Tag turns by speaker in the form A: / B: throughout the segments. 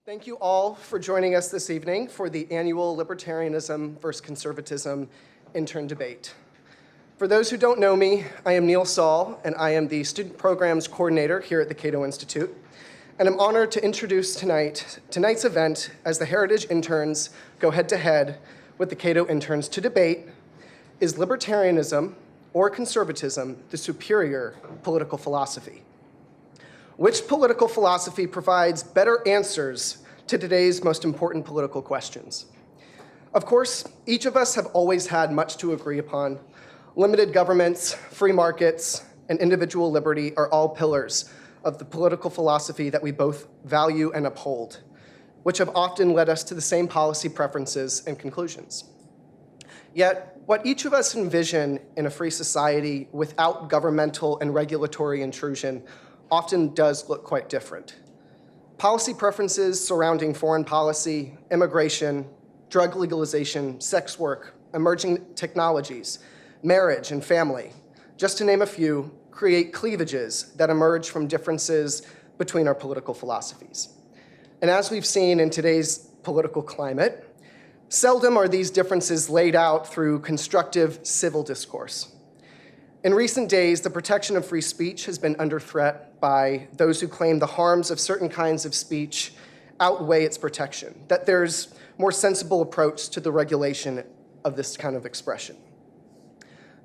A: Thank you all for joining us this evening for the annual Libertarianism versus Conservatism intern debate. For those who don't know me, I am Neil Saul, and I am the Student Programs Coordinator here at the Cato Institute. And I'm honored to introduce tonight's event as the Heritage interns go head-to-head with the Cato interns to debate, is libertarianism or conservatism the superior political philosophy? Which political philosophy provides better answers to today's most important political questions? Of course, each of us have always had much to agree upon. Limited governments, free markets, and individual liberty are all pillars of the political philosophy that we both value and uphold, which have often led us to the same policy preferences and conclusions. Yet, what each of us envision in a free society without governmental and regulatory intrusion often does look quite different. Policy preferences surrounding foreign policy, immigration, drug legalization, sex work, emerging technologies, marriage and family, just to name a few, create cleavages that emerge from differences between our political philosophies. And as we've seen in today's political climate, seldom are these differences laid out through constructive civil discourse. In recent days, the protection of free speech has been under threat by those who claim the harms of certain kinds of speech outweigh its protection, that there's more sensible approach to the regulation of this kind of expression.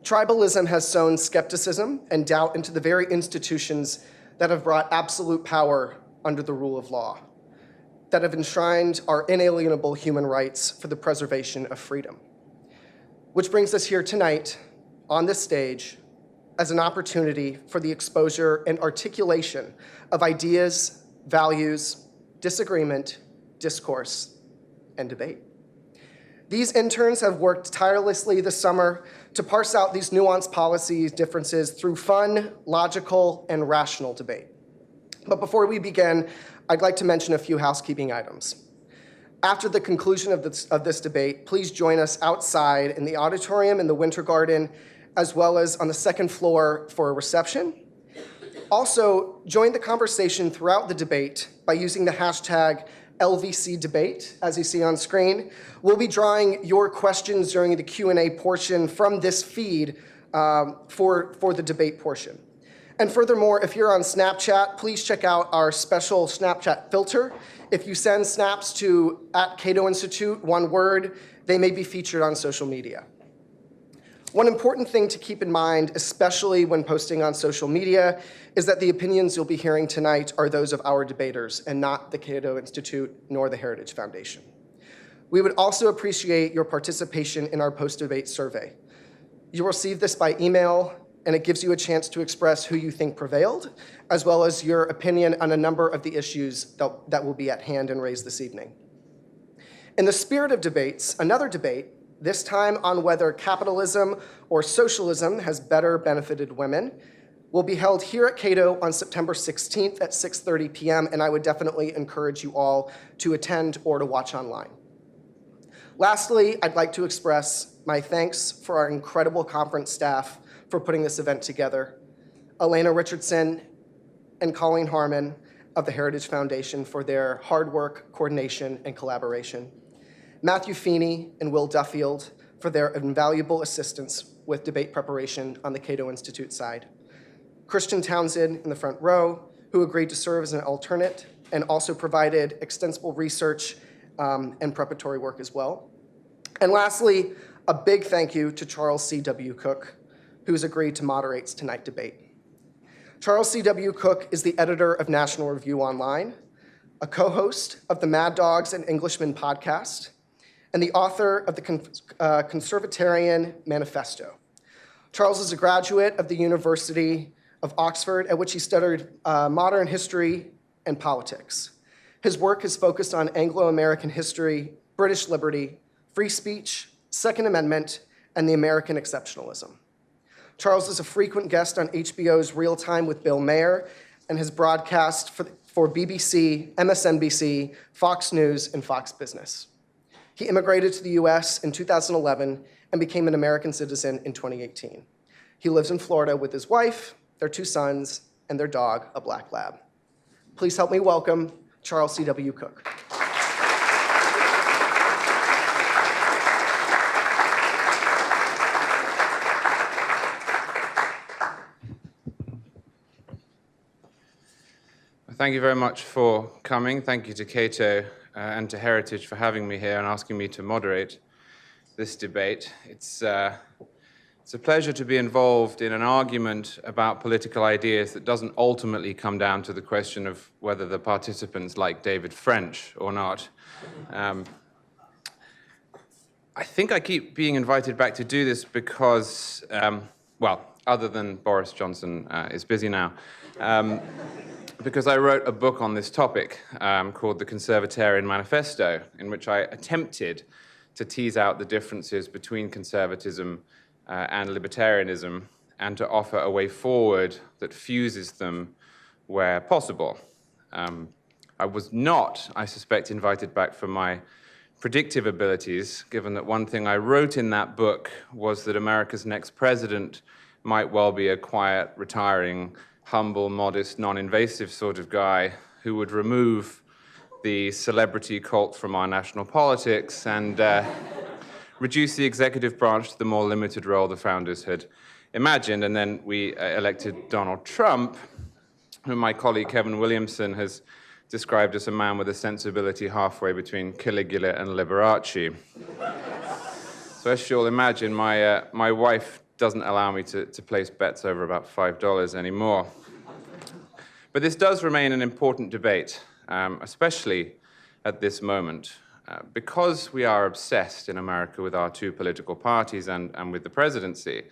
A: Tribalism has sown skepticism and doubt into the very institutions that have brought absolute power under the rule of law, that have enshrined our inalienable human rights for the preservation of freedom. Which brings us here tonight on this stage as an opportunity for the exposure and articulation of ideas, values, disagreement, discourse, and debate. These interns have worked tirelessly this summer to parse out these nuanced policy differences through fun, logical, and rational debate. But before we begin, I'd like to mention a few housekeeping items. After the conclusion of this debate, please join us outside in the auditorium in the Winter Garden, as well as on the second floor for a reception. Also, join the conversation throughout the debate by using the hashtag LVCdebate, as you see on screen. We'll be drawing your questions during the Q&A portion from this feed for the debate portion. And furthermore, if you're on Snapchat, please check out our special Snapchat filter. If you send snaps to @Cato Institute, one word, they may be featured on social media. One important thing to keep in mind, especially when posting on social media, is that the opinions you'll be hearing tonight are those of our debaters and not the Cato Institute nor the Heritage Foundation. We would also appreciate your participation in our post-debate survey. You'll receive this by email, and it gives you a chance to express who you think prevailed, as well as your opinion on a number of the issues that will be at hand and raised this evening. In the spirit of debates, another debate, this time on whether capitalism or socialism has better benefited women, will be held here at Cato on September 16th at 6:30 p.m., and I would definitely encourage you all to attend or to watch online. Lastly, I'd like to express my thanks for our incredible conference staff for putting this event together, Elena Richardson and Colleen Harmon of the Heritage Foundation for their hard work, coordination, and collaboration, Matthew Feeney and Will Duffield for their invaluable assistance with debate preparation on the Cato Institute side, Christian Townsend in the front row, who agreed to serve as an alternate and also provided extensive research and preparatory work as well. And lastly, a big thank you to Charles C.W. Cook, who's agreed to moderate tonight's debate. Charles C.W. Cook is the editor of National Review Online, a co-host of the Mad Dogs and Englishmen podcast, and the author of the Conservatarian Manifesto. Charles is a graduate of the University of Oxford, at which he studied modern history and politics. His work is focused on Anglo-American history, British liberty, free speech, Second Amendment, and the American exceptionalism. Charles is a frequent guest on HBO's Real Time with Bill Maher and has broadcast for BBC, MSNBC, Fox News, and Fox Business. He immigrated to the US in 2011 and became an American citizen in 2018. He lives in Florida with his wife, their 2 sons, and their dog, a black lab. Please help me welcome Charles C.W. Cook.
B: Thank you very much for coming. Thank you to Cato and to Heritage for having me here and asking me to moderate this debate. It's a pleasure to be involved in an argument about political ideas that doesn't ultimately come down to the question of whether the participants like David French or not. I think I keep being invited back to do this because, well, other than Boris Johnson is busy now, because I wrote a book on this topic called The Conservatarian Manifesto, in which I attempted to tease out the differences between conservatism and libertarianism and to offer a way forward that fuses them where possible. I was not, I suspect, invited back for my predictive abilities, given that one thing I wrote in that book was that America's next president might well be a quiet, retiring, humble, modest, non-invasive sort of guy who would remove the celebrity cult from our national politics and reduce the executive branch to the more limited role the founders had imagined. And then we elected Donald Trump, whom my colleague Kevin Williamson has described as a man with a sensibility halfway between Caligula and Liberace. So as you'll imagine, my wife doesn't allow me to place bets over about $5 anymore. But this does remain an important debate, especially at this moment, because we are obsessed in America with our two political parties and with the presidency.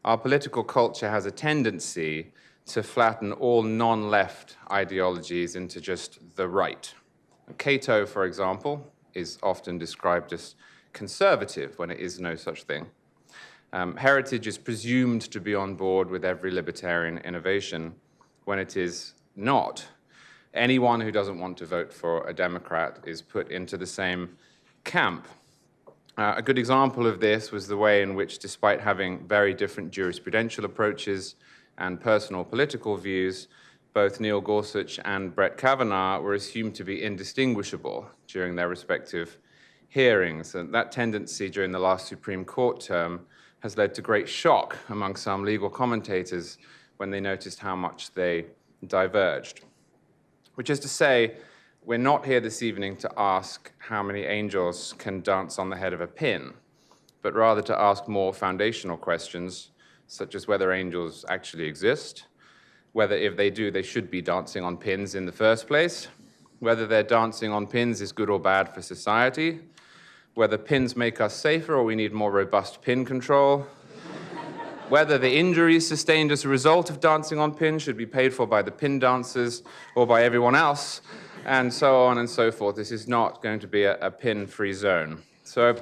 B: Our political culture has a tendency to flatten all non-left ideologies into just the right. Cato, for example, is often described as conservative when it is no such thing. Heritage is presumed to be on board with every libertarian innovation when it is not. Anyone who doesn't want to vote for a Democrat is put into the same camp. A good example of this was the way in which, despite having very different jurisprudential approaches and personal political views, both Neil Gorsuch and Brett Kavanaugh were assumed to be indistinguishable during their respective hearings. And that tendency during the last Supreme Court term has led to great shock among some legal commentators when they noticed how much they diverged. Which is to say, we're not here this evening to ask how many angels can dance on the head of a pin, but rather to ask more foundational questions, such as whether angels actually exist, whether if they do, they should be dancing on pins in the first place, whether their dancing on pins is good or bad for society, whether pins make us safer or we need more robust pin control, whether the injuries sustained as a result of dancing on pins should be paid for by the pin dancers or by everyone else, and so on and so forth. This is not going to be a pin-free zone. So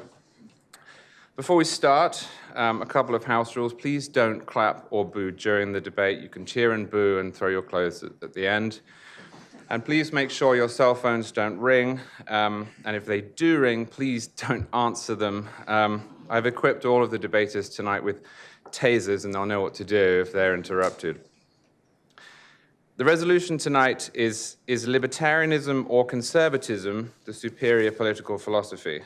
B: before we start, a couple of house rules. Please don't clap or boo during the debate. You can cheer and boo and throw your clothes at the end. And please make sure your cell phones don't ring. And if they do ring, please don't answer them. I've equipped all of the debaters tonight with tasers, and they'll know what to do if they're interrupted. The resolution tonight is libertarianism or conservatism the superior political philosophy?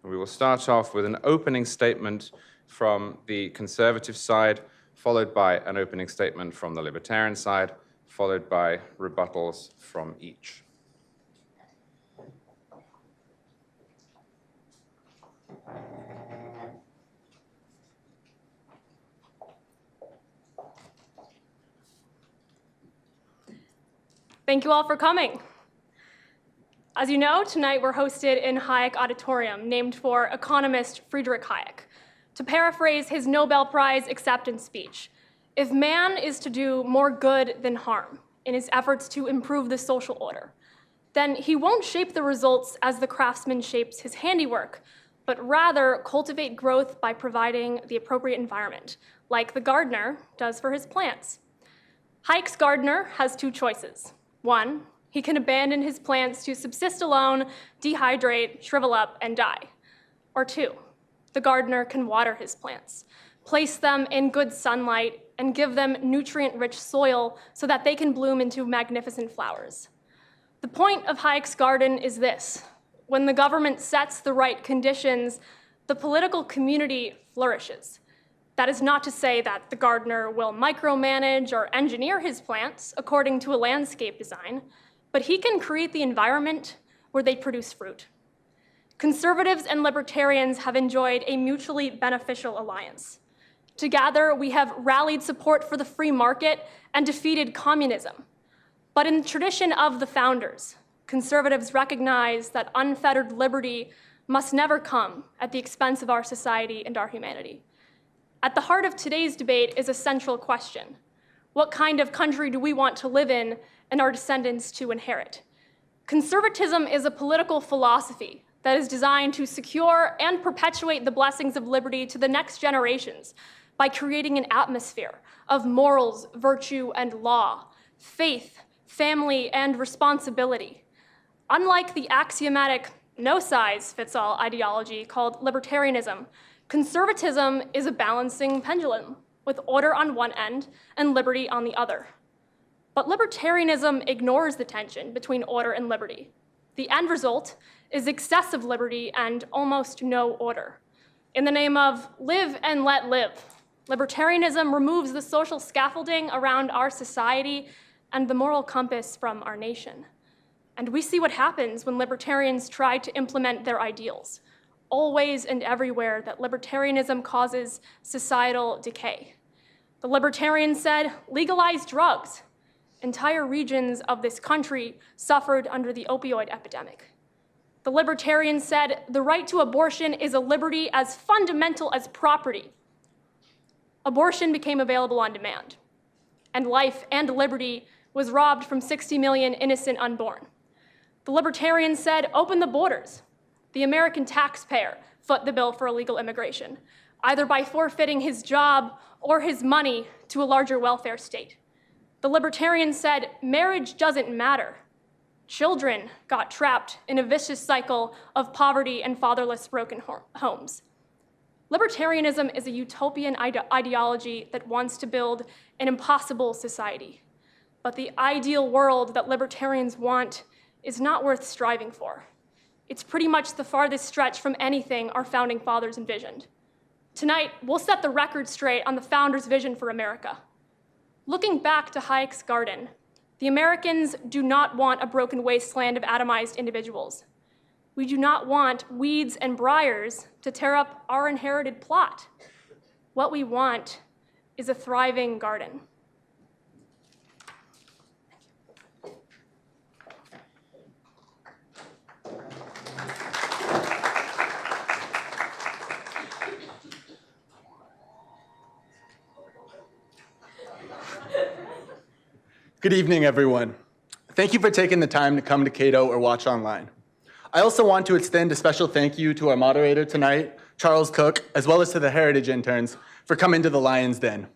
B: And we will start off with an opening statement from the conservative side, followed by an opening statement from the libertarian side, followed by rebuttals from each.
C: Thank you all for coming. As you know, tonight we're hosted in Hayek Auditorium, named for economist Friedrich Hayek. To paraphrase his Nobel Prize acceptance speech, if man is to do more good than harm in his efforts to improve the social order, then he won't shape the results as the craftsman shapes his handiwork, but rather cultivate growth by providing the appropriate environment, like the gardener does for his plants. Hayek's gardener has two choices. One, he can abandon his plants to subsist alone, dehydrate, shrivel up, and die. Or two, the gardener can water his plants, place them in good sunlight, and give them nutrient-rich soil so that they can bloom into magnificent flowers. The point of Hayek's garden is this: when the government sets the right conditions, the political community flourishes. That is not to say that the gardener will micromanage or engineer his plants according to a landscape design, but he can create the environment where they produce fruit. Conservatives and libertarians have enjoyed a mutually beneficial alliance. Together, we have rallied support for the free market and defeated communism. But in the tradition of the founders, conservatives recognize that unfettered liberty must never come at the expense of our society and our humanity. At the heart of today's debate is a central question: what kind of country do we want to live in and our descendants to inherit? Conservatism is a political philosophy that is designed to secure and perpetuate the blessings of liberty to the next generations by creating an atmosphere of morals, virtue, and law, faith, family, and responsibility. Unlike the axiomatic no-size-fits-all ideology called libertarianism, conservatism is a balancing pendulum with order on one end and liberty on the other. But libertarianism ignores the tension between order and liberty. The end result is excessive liberty and almost no order. In the name of live and let live, libertarianism removes the social scaffolding around our society and the moral compass from our nation. And we see what happens when libertarians try to implement their ideals, always and everywhere that libertarianism causes societal decay. The libertarians said, legalize drugs. Entire regions of this country suffered under the opioid epidemic. The libertarians said, the right to abortion is a liberty as fundamental as property. Abortion became available on demand, and life and liberty was robbed from 60 million innocent unborn. The libertarians said, open the borders. The American taxpayer foot the bill for illegal immigration, either by forfeiting his job or his money to a larger welfare state. The libertarians said, marriage doesn't matter. Children got trapped in a vicious cycle of poverty and fatherless broken homes. Libertarianism is a utopian ideology that wants to build an impossible society. But the ideal world that libertarians want is not worth striving for. It's pretty much the farthest stretch from anything our founding fathers envisioned. Tonight, we'll set the record straight on the founders' vision for America. Looking back to Hayek's garden, the Americans do not want a broken wasteland of atomized individuals. We do not want weeds and briars to tear up our inherited plot. What we want is a thriving garden.
D: Good evening, everyone. Thank you for taking the time to come to Cato or watch online. I also want to extend a special thank you to our moderator tonight, Charles Cook, as well as to the Heritage interns for coming to the Lion's Den.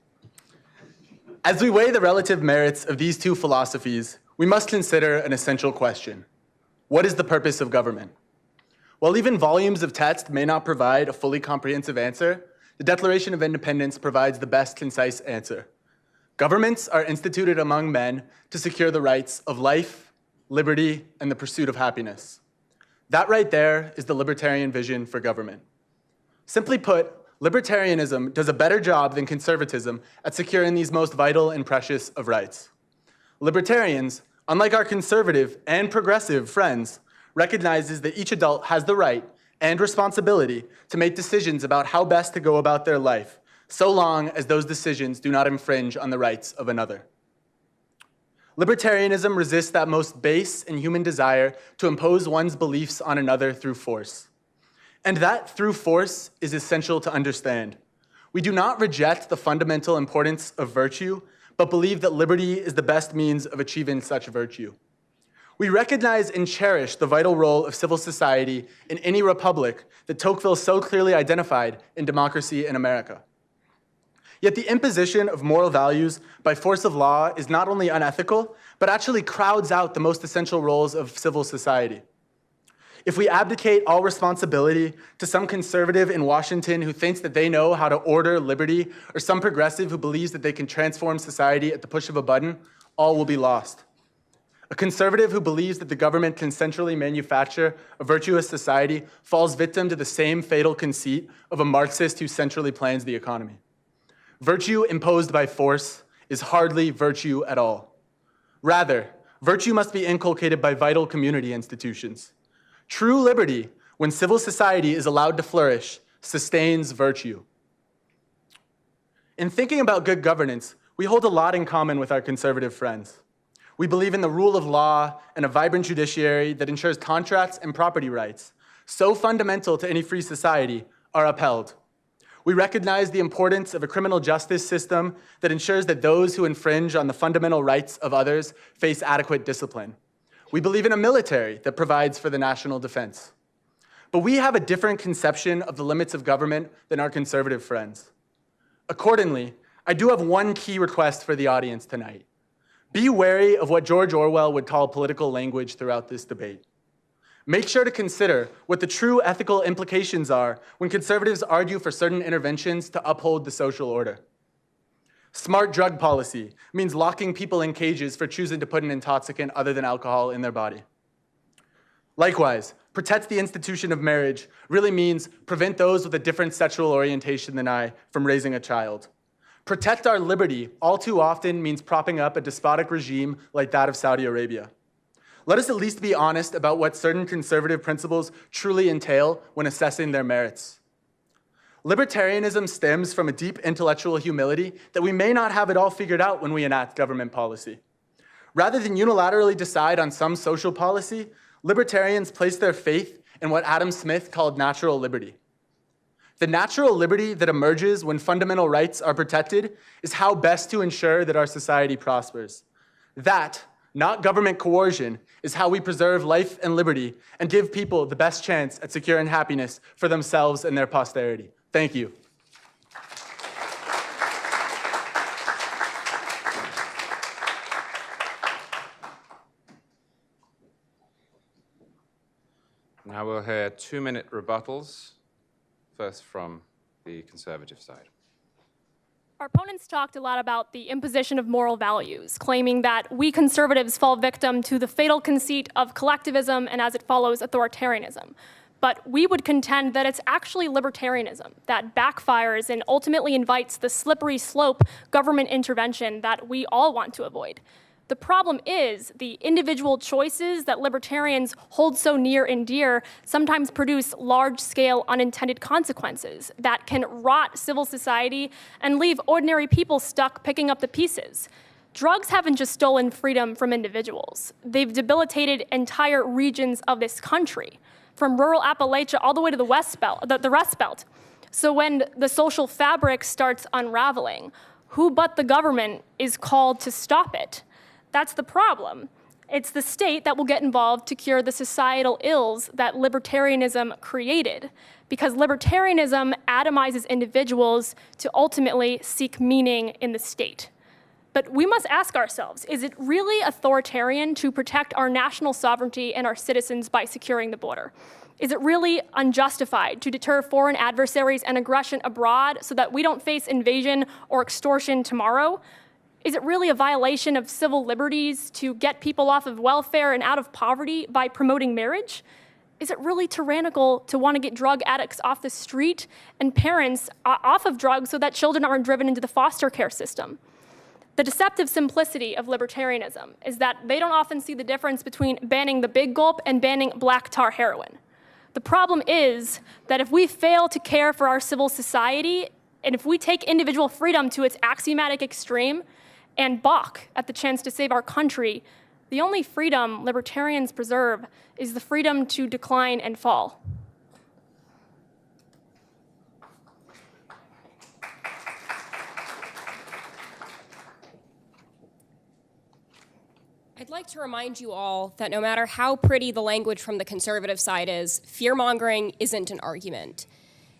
D: As we weigh the relative merits of these two philosophies, we must consider an essential question. What is the purpose of government? While even volumes of text may not provide a fully comprehensive answer, the Declaration of Independence provides the best concise answer. Governments are instituted among men to secure the rights of life, liberty, and the pursuit of happiness. That right there is the libertarian vision for government. Simply put, libertarianism does a better job than conservatism at securing these most vital and precious of rights. Libertarians, unlike our conservative and progressive friends, recognizes that each adult has the right and responsibility to make decisions about how best to go about their life, so long as those decisions do not infringe on the rights of another. Libertarianism resists that most base and human desire to impose one's beliefs on another through force. And that through force is essential to understand. We do not reject the fundamental importance of virtue, but believe that liberty is the best means of achieving such virtue. We recognize and cherish the vital role of civil society in any republic that Tocqueville so clearly identified in Democracy in America. Yet the imposition of moral values by force of law is not only unethical, but actually crowds out the most essential roles of civil society. If we abdicate all responsibility to some conservative in Washington who thinks that they know how to order liberty, or some progressive who believes that they can transform society at the push of a button, all will be lost. A conservative who believes that the government can centrally manufacture a virtuous society falls victim to the same fatal conceit of a Marxist who centrally plans the economy. Virtue imposed by force is hardly virtue at all. Rather, virtue must be inculcated by vital community institutions. True liberty, when civil society is allowed to flourish, sustains virtue. In thinking about good governance, we hold a lot in common with our conservative friends. We believe in the rule of law and a vibrant judiciary that ensures contracts and property rights, so fundamental to any free society, are upheld. We recognize the importance of a criminal justice system that ensures that those who infringe on the fundamental rights of others face adequate discipline. We believe in a military that provides for the national defense. But we have a different conception of the limits of government than our conservative friends. Accordingly, I do have one key request for the audience tonight. Be wary of what George Orwell would call political language throughout this debate. Make sure to consider what the true ethical implications are when conservatives argue for certain interventions to uphold the social order. Smart drug policy means locking people in cages for choosing to put an intoxicant other than alcohol in their body. Likewise, protect the institution of marriage really means prevent those with a different sexual orientation than I from raising a child. Protect our liberty all too often means propping up a despotic regime like that of Saudi Arabia. Let us at least be honest about what certain conservative principles truly entail when assessing their merits. Libertarianism stems from a deep intellectual humility that we may not have it all figured out when we enact government policy. Rather than unilaterally decide on some social policy, libertarians place their faith in what Adam Smith called natural liberty. The natural liberty that emerges when fundamental rights are protected is how best to ensure that our society prospers. That, not government coercion, is how we preserve life and liberty and give people the best chance at securing happiness for themselves and their posterity. Thank you.
B: Now we'll hear 2-minute rebuttals, first from the conservative side.
C: Our opponents talked a lot about the imposition of moral values, claiming that we conservatives fall victim to the fatal conceit of collectivism and, as it follows, authoritarianism. But we would contend that it's actually libertarianism that backfires and ultimately invites the slippery slope government intervention that we all want to avoid. The problem is the individual choices that libertarians hold so near and dear sometimes produce large-scale unintended consequences that can rot civil society and leave ordinary people stuck picking up the pieces. Drugs haven't just stolen freedom from individuals. They've debilitated entire regions of this country, from rural Appalachia all the way to the Rust Belt. So when the social fabric starts unraveling, who but the government is called to stop it? That's the problem. It's the state that will get involved to cure the societal ills that libertarianism created, because libertarianism atomizes individuals to ultimately seek meaning in the state. But we must ask ourselves, is it really authoritarian to protect our national sovereignty and our citizens by securing the border? Is it really unjustified to deter foreign adversaries and aggression abroad so that we don't face invasion or extortion tomorrow? Is it really a violation of civil liberties to get people off of welfare and out of poverty by promoting marriage? Is it really tyrannical to want to get drug addicts off the street and parents off of drugs so that children aren't driven into the foster care system? The deceptive simplicity of libertarianism is that they don't often see the difference between banning the big gulp and banning black tar heroin. The problem is that if we fail to care for our civil society, and if we take individual freedom to its axiomatic extreme, and balk at the chance to save our country, the only freedom libertarians preserve is the freedom to decline and fall.
E: I'd like to remind you all that no matter how pretty the language from the conservative side is, fear-mongering isn't an argument.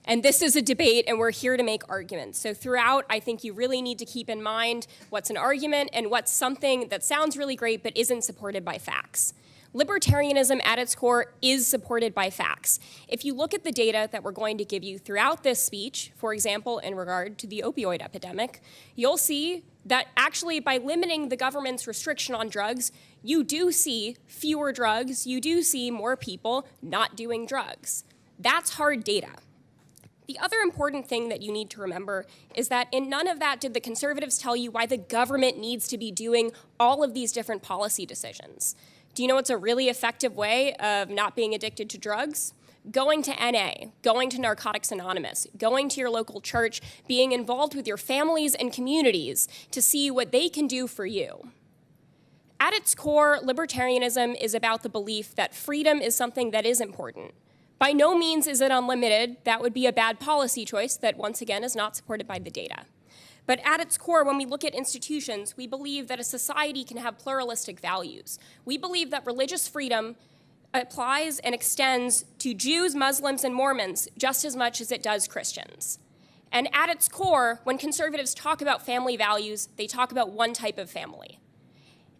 E: And this is a debate, and we're here to make arguments. So throughout, I think you really need to keep in mind what's an argument and what's something that sounds really great but isn't supported by facts. Libertarianism at its core is supported by facts. If you look at the data that we're going to give you throughout this speech, for example, in regard to the opioid epidemic, you'll see that actually by limiting the government's restriction on drugs, you do see fewer drugs, you do see more people not doing drugs. That's hard data. The other important thing that you need to remember is that in none of that did the conservatives tell you why the government needs to be doing all of these different policy decisions. Do you know what's a really effective way of not being addicted to drugs? Going to NA, going to Narcotics Anonymous, going to your local church, being involved with your families and communities to see what they can do for you. At its core, libertarianism is about the belief that freedom is something that is important. By no means is it unlimited. That would be a bad policy choice that, once again, is not supported by the data. But at its core, when we look at institutions, we believe that a society can have pluralistic values. We believe that religious freedom applies and extends to Jews, Muslims, and Mormons just as much as it does Christians. And at its core, when conservatives talk about family values, they talk about one type of family.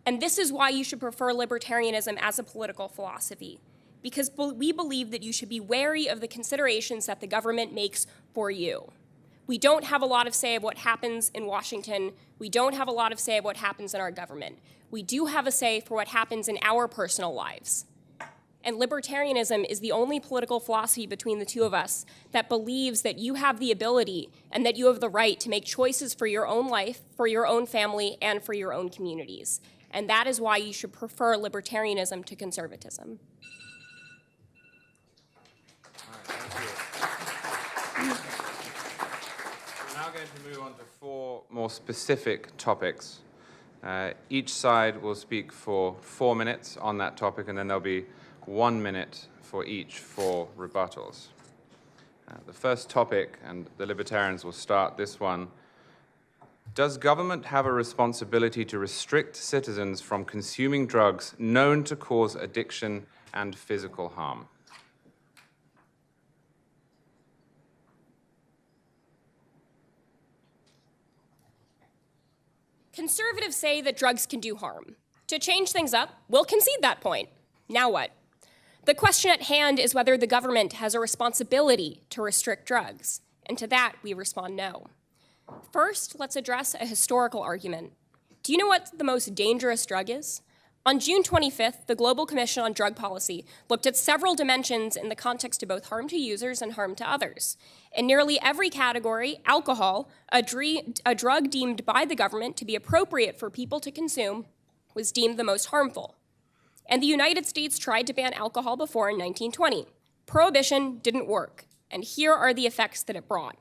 E: And this is why you should prefer libertarianism as a political philosophy, because we believe that you should be wary of the considerations that the government makes for you. We don't have a lot of say of what happens in Washington. We don't have a lot of say of what happens in our government. We do have a say for what happens in our personal lives. And libertarianism is the only political philosophy between the two of us that believes that you have the ability and that you have the right to make choices for your own life, for your own family, and for your own communities. And that is why you should prefer libertarianism to conservatism.
B: We're now going to move on to 4 more specific topics. Each side will speak for 4 minutes on that topic, and then there'll be 1 minute for each for rebuttals. The first topic, and the Libertarians will start this one: does government have a responsibility to restrict citizens from consuming drugs known to cause addiction and physical harm?
E: Conservatives say that drugs can do harm. To change things up, we'll concede that point. Now what? The question at hand is whether the government has a responsibility to restrict drugs, and to that we respond no. First, let's address a historical argument. Do you know what the most dangerous drug is? On June 25th, the Global Commission on Drug Policy looked at several dimensions in the context of both harm to users and harm to others. In nearly every category, alcohol, a drug deemed by the government to be appropriate for people to consume, was deemed the most harmful. And the United States tried to ban alcohol before in 1920. Prohibition didn't work, and here are the effects that it brought.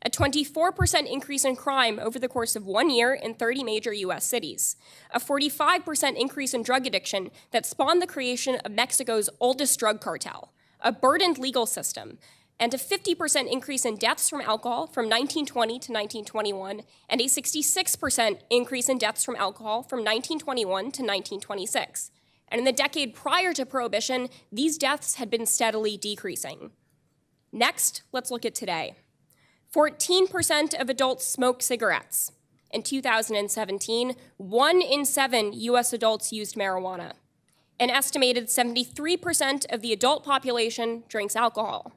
E: A 24% increase in crime over the course of 1 year in 30 major US cities, a 45% increase in drug addiction that spawned the creation of Mexico's oldest drug cartel, a burdened legal system, and a 50% increase in deaths from alcohol from 1920 to 1921, and a 66% increase in deaths from alcohol from 1921 to 1926. And in the decade prior to Prohibition, these deaths had been steadily decreasing. Next, let's look at today. 14% of adults smoke cigarettes. In 2017, 1 in 7 US adults used marijuana. An estimated 73% of the adult population drinks alcohol.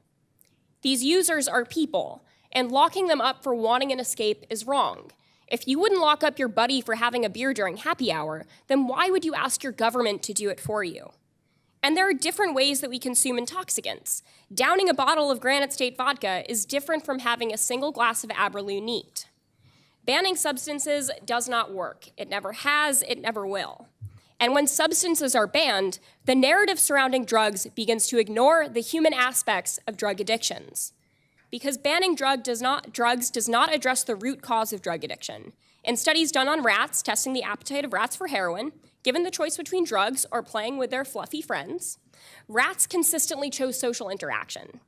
E: These users are people, and locking them up for wanting an escape is wrong. If you wouldn't lock up your buddy for having a beer during happy hour, then why would you ask your government to do it for you? And there are different ways that we consume intoxicants. Downing a bottle of Granite State vodka is different from having a single glass of Aberlour neat. Banning substances does not work. It never has, it never will. And when substances are banned, the narrative surrounding drugs begins to ignore the human aspects of drug addictions. Because banning drugs does not address the root cause of drug addiction. In studies done on rats, testing the appetite of rats for heroin, given the choice between drugs or playing with their fluffy friends, rats consistently chose social interaction.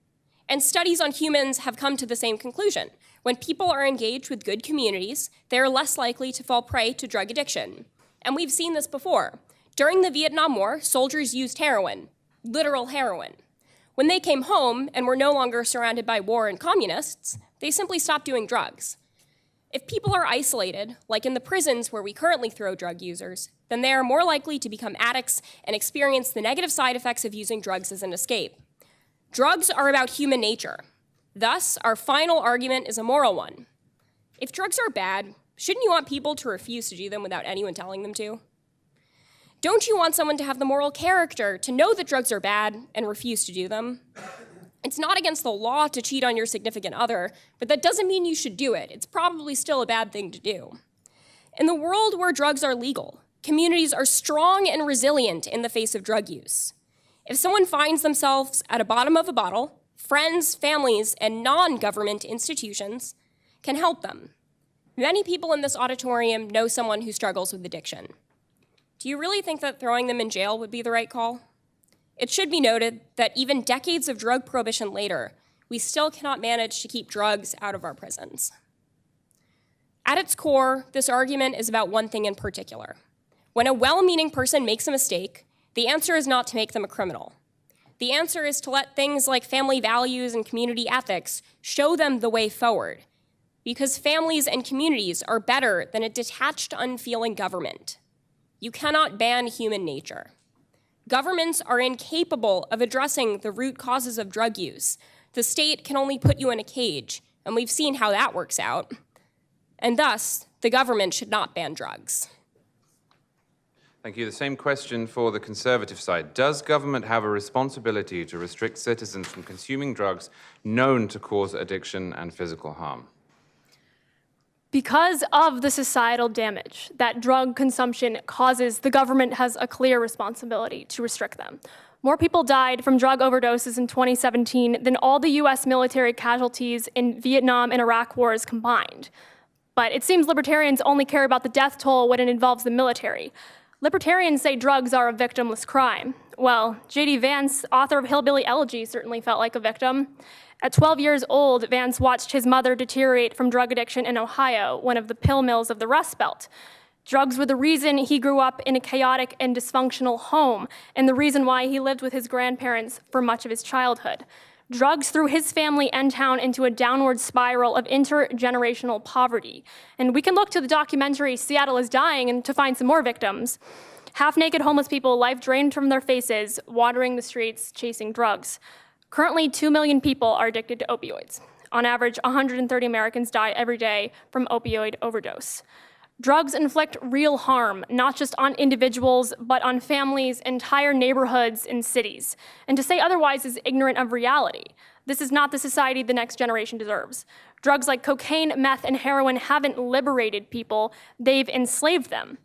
E: And studies on humans have come to the same conclusion. When people are engaged with good communities, they are less likely to fall prey to drug addiction. And we've seen this before. During the Vietnam War, soldiers used heroin, literal heroin. When they came home and were no longer surrounded by war and communists, they simply stopped doing drugs. If people are isolated, like in the prisons where we currently throw drug users, then they are more likely to become addicts and experience the negative side effects of using drugs as an escape. Drugs are about human nature. Thus, our final argument is a moral one. If drugs are bad, shouldn't you want people to refuse to do them without anyone telling them to? Don't you want someone to have the moral character to know that drugs are bad and refuse to do them? It's not against the law to cheat on your significant other, but that doesn't mean you should do it. It's probably still a bad thing to do. In the world where drugs are legal, communities are strong and resilient in the face of drug use. If someone finds themselves at the bottom of a bottle, friends, families, and non-government institutions can help them. Many people in this auditorium know someone who struggles with addiction. Do you really think that throwing them in jail would be the right call? It should be noted that even decades of drug prohibition later, we still cannot manage to keep drugs out of our prisons. At its core, this argument is about one thing in particular. When a well-meaning person makes a mistake, the answer is not to make them a criminal. The answer is to let things like family values and community ethics show them the way forward, because families and communities are better than a detached, unfeeling government. You cannot ban human nature. Governments are incapable of addressing the root causes of drug use. The state can only put you in a cage, and we've seen how that works out. And thus, the government should not ban drugs.
B: Thank you. The same question for the conservative side. Does government have a responsibility to restrict citizens from consuming drugs known to cause addiction and physical harm?
C: Because of the societal damage that drug consumption causes, the government has a clear responsibility to restrict them. More people died from drug overdoses in 2017 than all the US military casualties in Vietnam and Iraq wars combined. But it seems libertarians only care about the death toll when it involves the military. Libertarians say drugs are a victimless crime. Well, J.D. Vance, author of Hillbilly Elegy, certainly felt like a victim. At 12 years old, Vance watched his mother deteriorate from drug addiction in Ohio, one of the pill mills of the Rust Belt. Drugs were the reason he grew up in a chaotic and dysfunctional home, and the reason why he lived with his grandparents for much of his childhood. Drugs threw his family and town into a downward spiral of intergenerational poverty. And we can look to the documentary Seattle is Dying and to find some more victims. Half-naked homeless people, life drained from their faces, wandering the streets, chasing drugs. Currently, 2 million people are addicted to opioids. On average, 130 Americans die every day from opioid overdose. Drugs inflict real harm, not just on individuals, but on families, entire neighborhoods, and cities. And to say otherwise is ignorant of reality. This is not the society the next generation deserves. Drugs like cocaine, meth, and heroin haven't liberated people, they've enslaved them.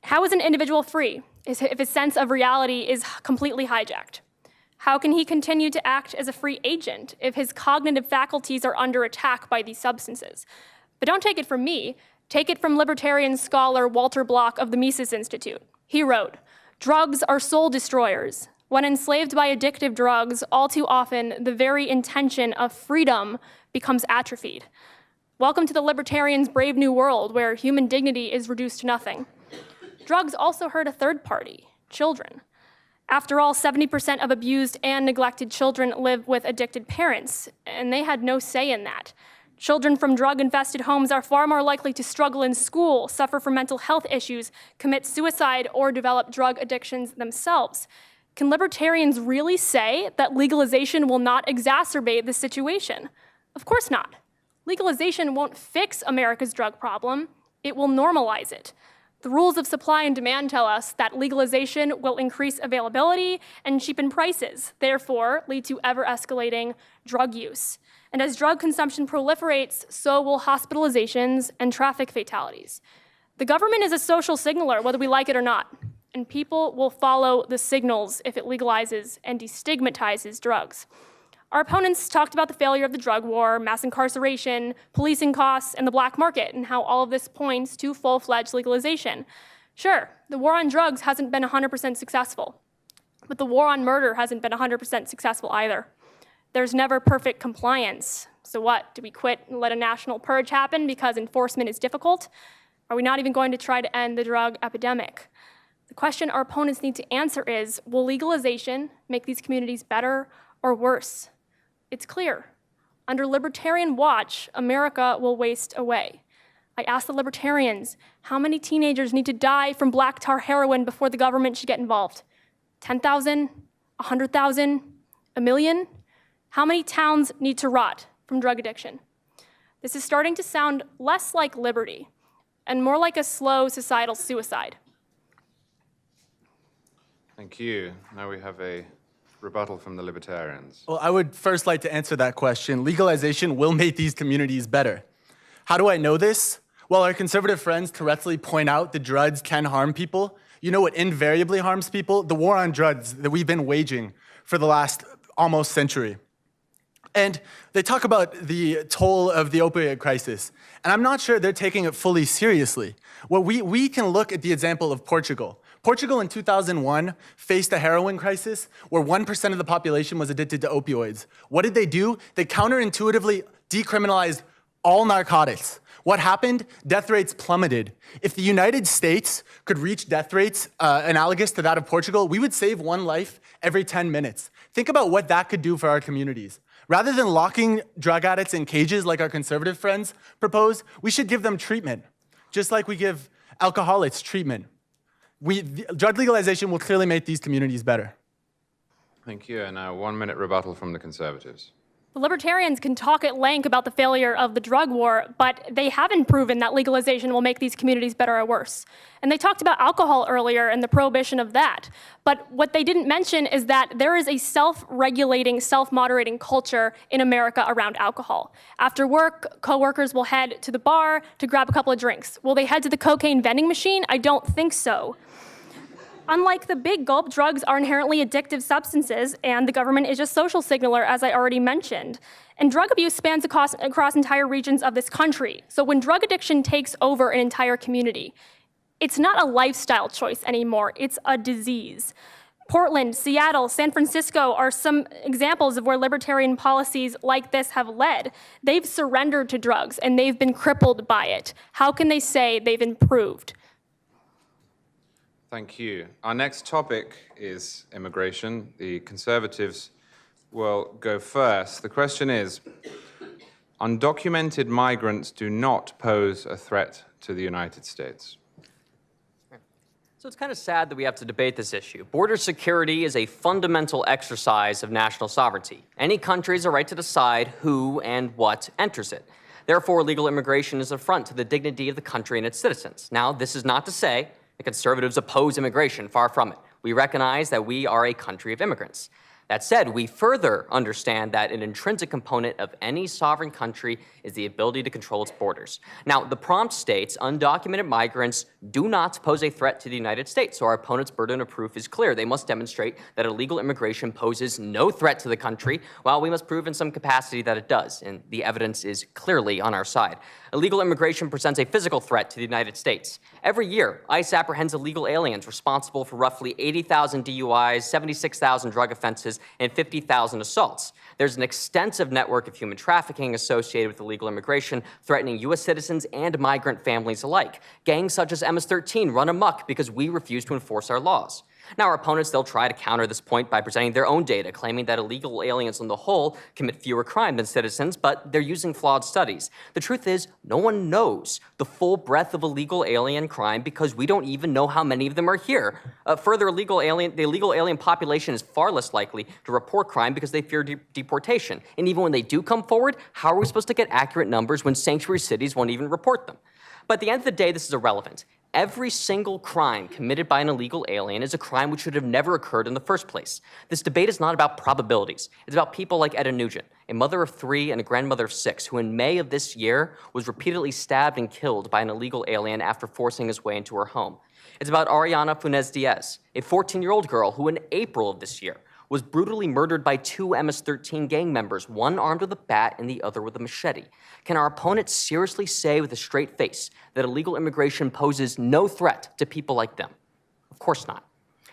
C: How is an individual free if his sense of reality is completely hijacked? How can he continue to act as a free agent if his cognitive faculties are under attack by these substances? But don't take it from me. Take it from libertarian scholar Walter Block of the Mises Institute. He wrote, "Drugs are soul destroyers. When enslaved by addictive drugs, all too often the very intention of freedom becomes atrophied." Welcome to the libertarians' brave new world where human dignity is reduced to nothing. Drugs also hurt a third party, children. After all, 70% of abused and neglected children live with addicted parents, and they had no say in that. Children from drug-infested homes are far more likely to struggle in school, suffer from mental health issues, commit suicide, or develop drug addictions themselves. Can libertarians really say that legalization will not exacerbate the situation? Of course not. Legalization won't fix America's drug problem, it will normalize it. The rules of supply and demand tell us that legalization will increase availability and cheapen prices, therefore lead to ever-escalating drug use. And as drug consumption proliferates, so will hospitalizations and traffic fatalities. The government is a social signaler, whether we like it or not, and people will follow the signals if it legalizes and destigmatizes drugs. Our opponents talked about the failure of the drug war, mass incarceration, policing costs, and the black market, and how all of this points to full-fledged legalization. Sure, the war on drugs hasn't been 100% successful, but the war on murder hasn't been 100% successful either. There's never perfect compliance. So what, do we quit and let a national purge happen because enforcement is difficult? Are we not even going to try to end the drug epidemic? The question our opponents need to answer is, will legalization make these communities better or worse? It's clear. Under libertarian watch, America will waste away. I asked the Libertarians, how many teenagers need to die from black tar heroin before the government should get involved? 10,000? 100,000? A million? How many towns need to rot from drug addiction? This is starting to sound less like liberty and more like a slow societal suicide.
B: Thank you. Now we have a rebuttal from the Libertarians.
D: Well, I would first like to answer that question. Legalization will make these communities better. How do I know this? Well, our conservative friends correctly point out that drugs can harm people. You know what invariably harms people? The war on drugs that we've been waging for the last almost century. And they talk about the toll of the opioid crisis. And I'm not sure they're taking it fully seriously. Well, we can look at the example of Portugal. Portugal in 2001 faced a heroin crisis where 1% of the population was addicted to opioids. What did they do? They counterintuitively decriminalized all narcotics. What happened? Death rates plummeted. If the United States could reach death rates analogous to that of Portugal, we would save one life every 10 minutes. Think about what that could do for our communities. Rather than locking drug addicts in cages like our conservative friends propose, we should give them treatment, just like we give alcoholics treatment. Drug legalization will clearly make these communities better.
B: Thank you. And now 1 minute rebuttal from the Conservatives.
C: The Libertarians can talk at length about the failure of the drug war, but they haven't proven that legalization will make these communities better or worse. And they talked about alcohol earlier and the prohibition of that. But what they didn't mention is that there is a self-regulating, self-moderating culture in America around alcohol. After work, coworkers will head to the bar to grab a couple of drinks. Will they head to the cocaine vending machine? I don't think so. Unlike the big gulp, drugs are inherently addictive substances, and the government is a social signaler, as I already mentioned. And drug abuse spans across entire regions of this country. So when drug addiction takes over an entire community, it's not a lifestyle choice anymore, it's a disease. Portland, Seattle, San Francisco are some examples of where libertarian policies like this have led. They've surrendered to drugs, and they've been crippled by it. How can they say they've improved?
B: Thank you. Our next topic is immigration. The Conservatives will go first. The question is, undocumented migrants do not pose a threat to the United States.
F: So it's kind of sad that we have to debate this issue. Border security is a fundamental exercise of national sovereignty. Any country has a right to decide who and what enters it. Therefore, legal immigration is an affront to the dignity of the country and its citizens. Now, this is not to say the Conservatives oppose immigration, far from it. We recognize that we are a country of immigrants. That said, we further understand that an intrinsic component of any sovereign country is the ability to control its borders. Now, the prompt states undocumented migrants do not pose a threat to the United States, so our opponent's burden of proof is clear. They must demonstrate that illegal immigration poses no threat to the country, while we must prove in some capacity that it does, and the evidence is clearly on our side. Illegal immigration presents a physical threat to the United States. Every year, ICE apprehends illegal aliens responsible for roughly 80,000 DUIs, 76,000 drug offenses, and 50,000 assaults. There's an extensive network of human trafficking associated with illegal immigration, threatening U.S. citizens and migrant families alike. Gangs such as MS-13 run amok because we refuse to enforce our laws. Now, our opponents, they'll try to counter this point by presenting their own data, claiming that illegal aliens on the whole commit fewer crimes than citizens, but they're using flawed studies. The truth is, no one knows the full breadth of illegal alien crime because we don't even know how many of them are here. Further, the illegal alien population is far less likely to report crime because they fear deportation. And even when they do come forward, how are we supposed to get accurate numbers when sanctuary cities won't even report them? But at the end of the day, this is irrelevant. Every single crime committed by an illegal alien is a crime which should have never occurred in the first place. This debate is not about probabilities. It's about people like Etta Nugent, a mother of 3 and a grandmother of 6, who in May of this year was repeatedly stabbed and killed by an illegal alien after forcing his way into her home. It's about Ariana Funes-Diaz, a 14-year-old girl who in April of this year was brutally murdered by 2 MS-13 gang members, one armed with a bat and the other with a machete. Can our opponents seriously say with a straight face that illegal immigration poses no threat to people like them? Of course not.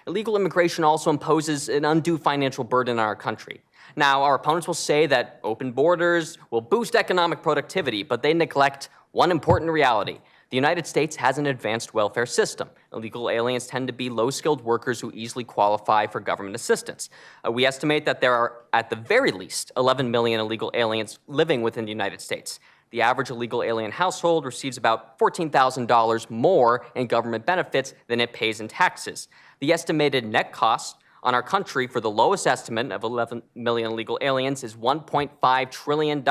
F: Illegal immigration also imposes an undue financial burden on our country. Now, our opponents will say that open borders will boost economic productivity, but they neglect one important reality. The United States has an advanced welfare system. Illegal aliens tend to be low-skilled workers who easily qualify for government assistance. We estimate that there are, at the very least, 11 million illegal aliens living within the United States. The average illegal alien household receives about $14,000 more in government benefits than it pays in taxes. The estimated net cost on our country for the lowest estimate of 11 million illegal aliens is $1.5 trillion.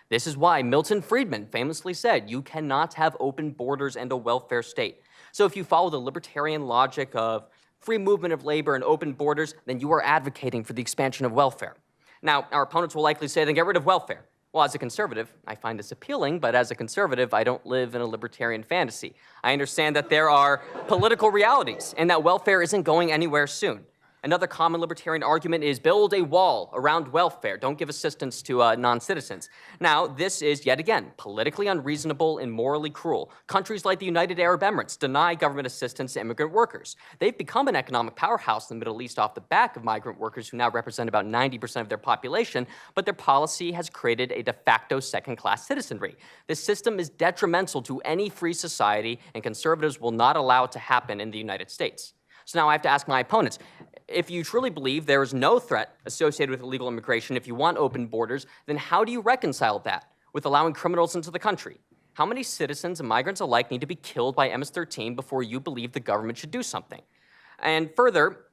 F: This is why Milton Friedman famously said, "You cannot have open borders and a welfare state." So if you follow the libertarian logic of free movement of labor and open borders, then you are advocating for the expansion of welfare. Now, our opponents will likely say, then get rid of welfare. Well, as a conservative, I find this appealing, but as a conservative, I don't live in a libertarian fantasy. I understand that there are political realities and that welfare isn't going anywhere soon. Another common libertarian argument is build a wall around welfare. Don't give assistance to non-citizens. Now, this is, yet again, politically unreasonable and morally cruel. Countries like the United Arab Emirates deny government assistance to immigrant workers. They've become an economic powerhouse in the Middle East off the back of migrant workers who now represent about 90% of their population, but their policy has created a de facto second-class citizenry. This system is detrimental to any free society, and conservatives will not allow it to happen in the United States. So now I have to ask my opponents, if you truly believe there is no threat associated with illegal immigration, if you want open borders, then how do you reconcile that with allowing criminals into the country? How many citizens and migrants alike need to be killed by MS-13 before you believe the government should do something? And further,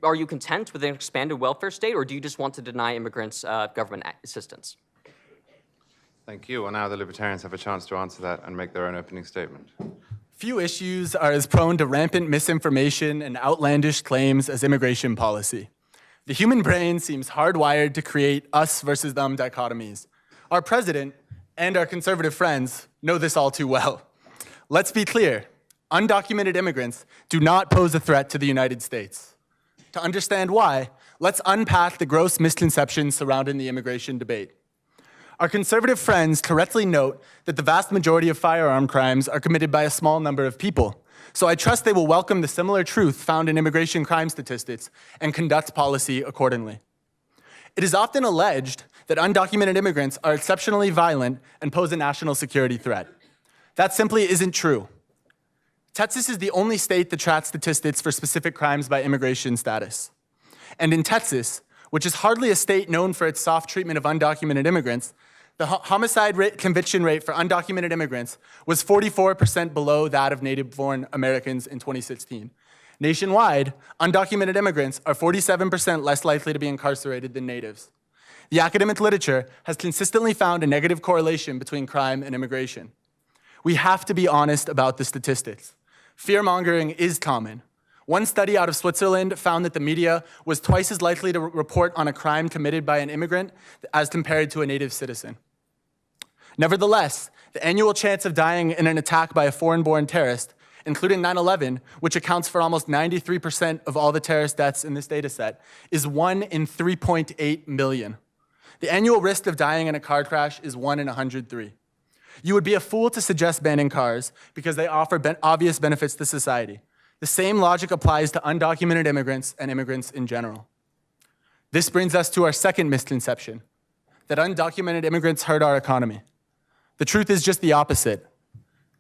F: are you content with an expanded welfare state, or do you just want to deny immigrants government assistance?
B: Thank you. Well, now the Libertarians have a chance to answer that and make their own opening statement.
D: Few issues are as prone to rampant misinformation and outlandish claims as immigration policy. The human brain seems hardwired to create us versus them dichotomies. Our president and our conservative friends know this all too well. Let's be clear, undocumented immigrants do not pose a threat to the United States. To understand why, let's unpack the gross misconceptions surrounding the immigration debate. Our conservative friends correctly note that the vast majority of firearm crimes are committed by a small number of people. So I trust they will welcome the similar truth found in immigration crime statistics and conduct policy accordingly. It is often alleged that undocumented immigrants are exceptionally violent and pose a national security threat. That simply isn't true. Texas is the only state that tracks statistics for specific crimes by immigration status. And in Texas, which is hardly a state known for its soft treatment of undocumented immigrants, the homicide conviction rate for undocumented immigrants was 44% below that of native-born Americans in 2016. Nationwide, undocumented immigrants are 47% less likely to be incarcerated than natives. The academic literature has consistently found a negative correlation between crime and immigration. We have to be honest about the statistics. Fear-mongering is common. One study out of Switzerland found that the media was twice as likely to report on a crime committed by an immigrant as compared to a native citizen. Nevertheless, the annual chance of dying in an attack by a foreign-born terrorist, including 9/11, which accounts for almost 93% of all the terrorist deaths in this data set, is 1 in 3.8 million. The annual risk of dying in a car crash is 1 in 103. You would be a fool to suggest banning cars because they offer obvious benefits to society. The same logic applies to undocumented immigrants and immigrants in general. This brings us to our second misconception, that undocumented immigrants hurt our economy. The truth is just the opposite.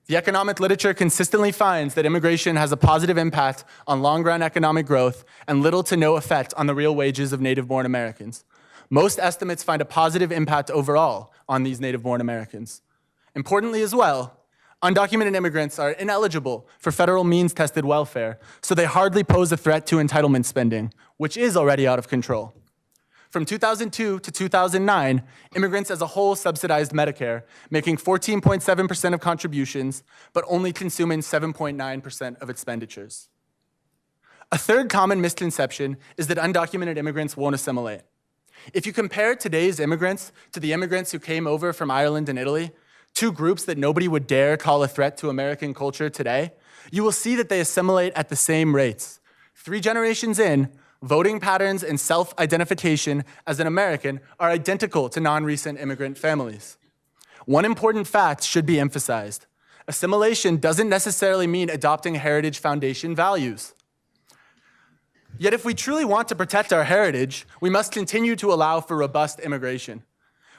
D: The economic literature consistently finds that immigration has a positive impact on long-run economic growth and little to no effect on the real wages of native-born Americans. Most estimates find a positive impact overall on these native-born Americans. Importantly as well, undocumented immigrants are ineligible for federal means-tested welfare, so they hardly pose a threat to entitlement spending, which is already out of control. From 2002 to 2009, immigrants as a whole subsidized Medicare, making 14.7% of contributions, but only consuming 7.9% of expenditures. A third common misconception is that undocumented immigrants won't assimilate. If you compare today's immigrants to the immigrants who came over from Ireland and Italy, two groups that nobody would dare call a threat to American culture today, you will see that they assimilate at the same rates. 3 generations in, voting patterns and self-identification as an American are identical to non-recent immigrant families. One important fact should be emphasized. Assimilation doesn't necessarily mean adopting Heritage Foundation values. Yet if we truly want to protect our heritage, we must continue to allow for robust immigration.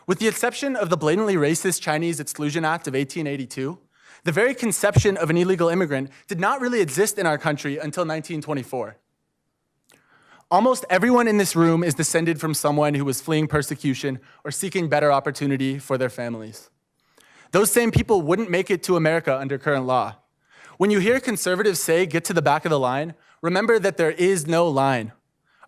D: With the exception of the blatantly racist Chinese Exclusion Act of 1882, the very conception of an illegal immigrant did not really exist in our country until 1924. Almost everyone in this room is descended from someone who was fleeing persecution or seeking better opportunity for their families. Those same people wouldn't make it to America under current law. When you hear conservatives say, get to the back of the line, remember that there is no line.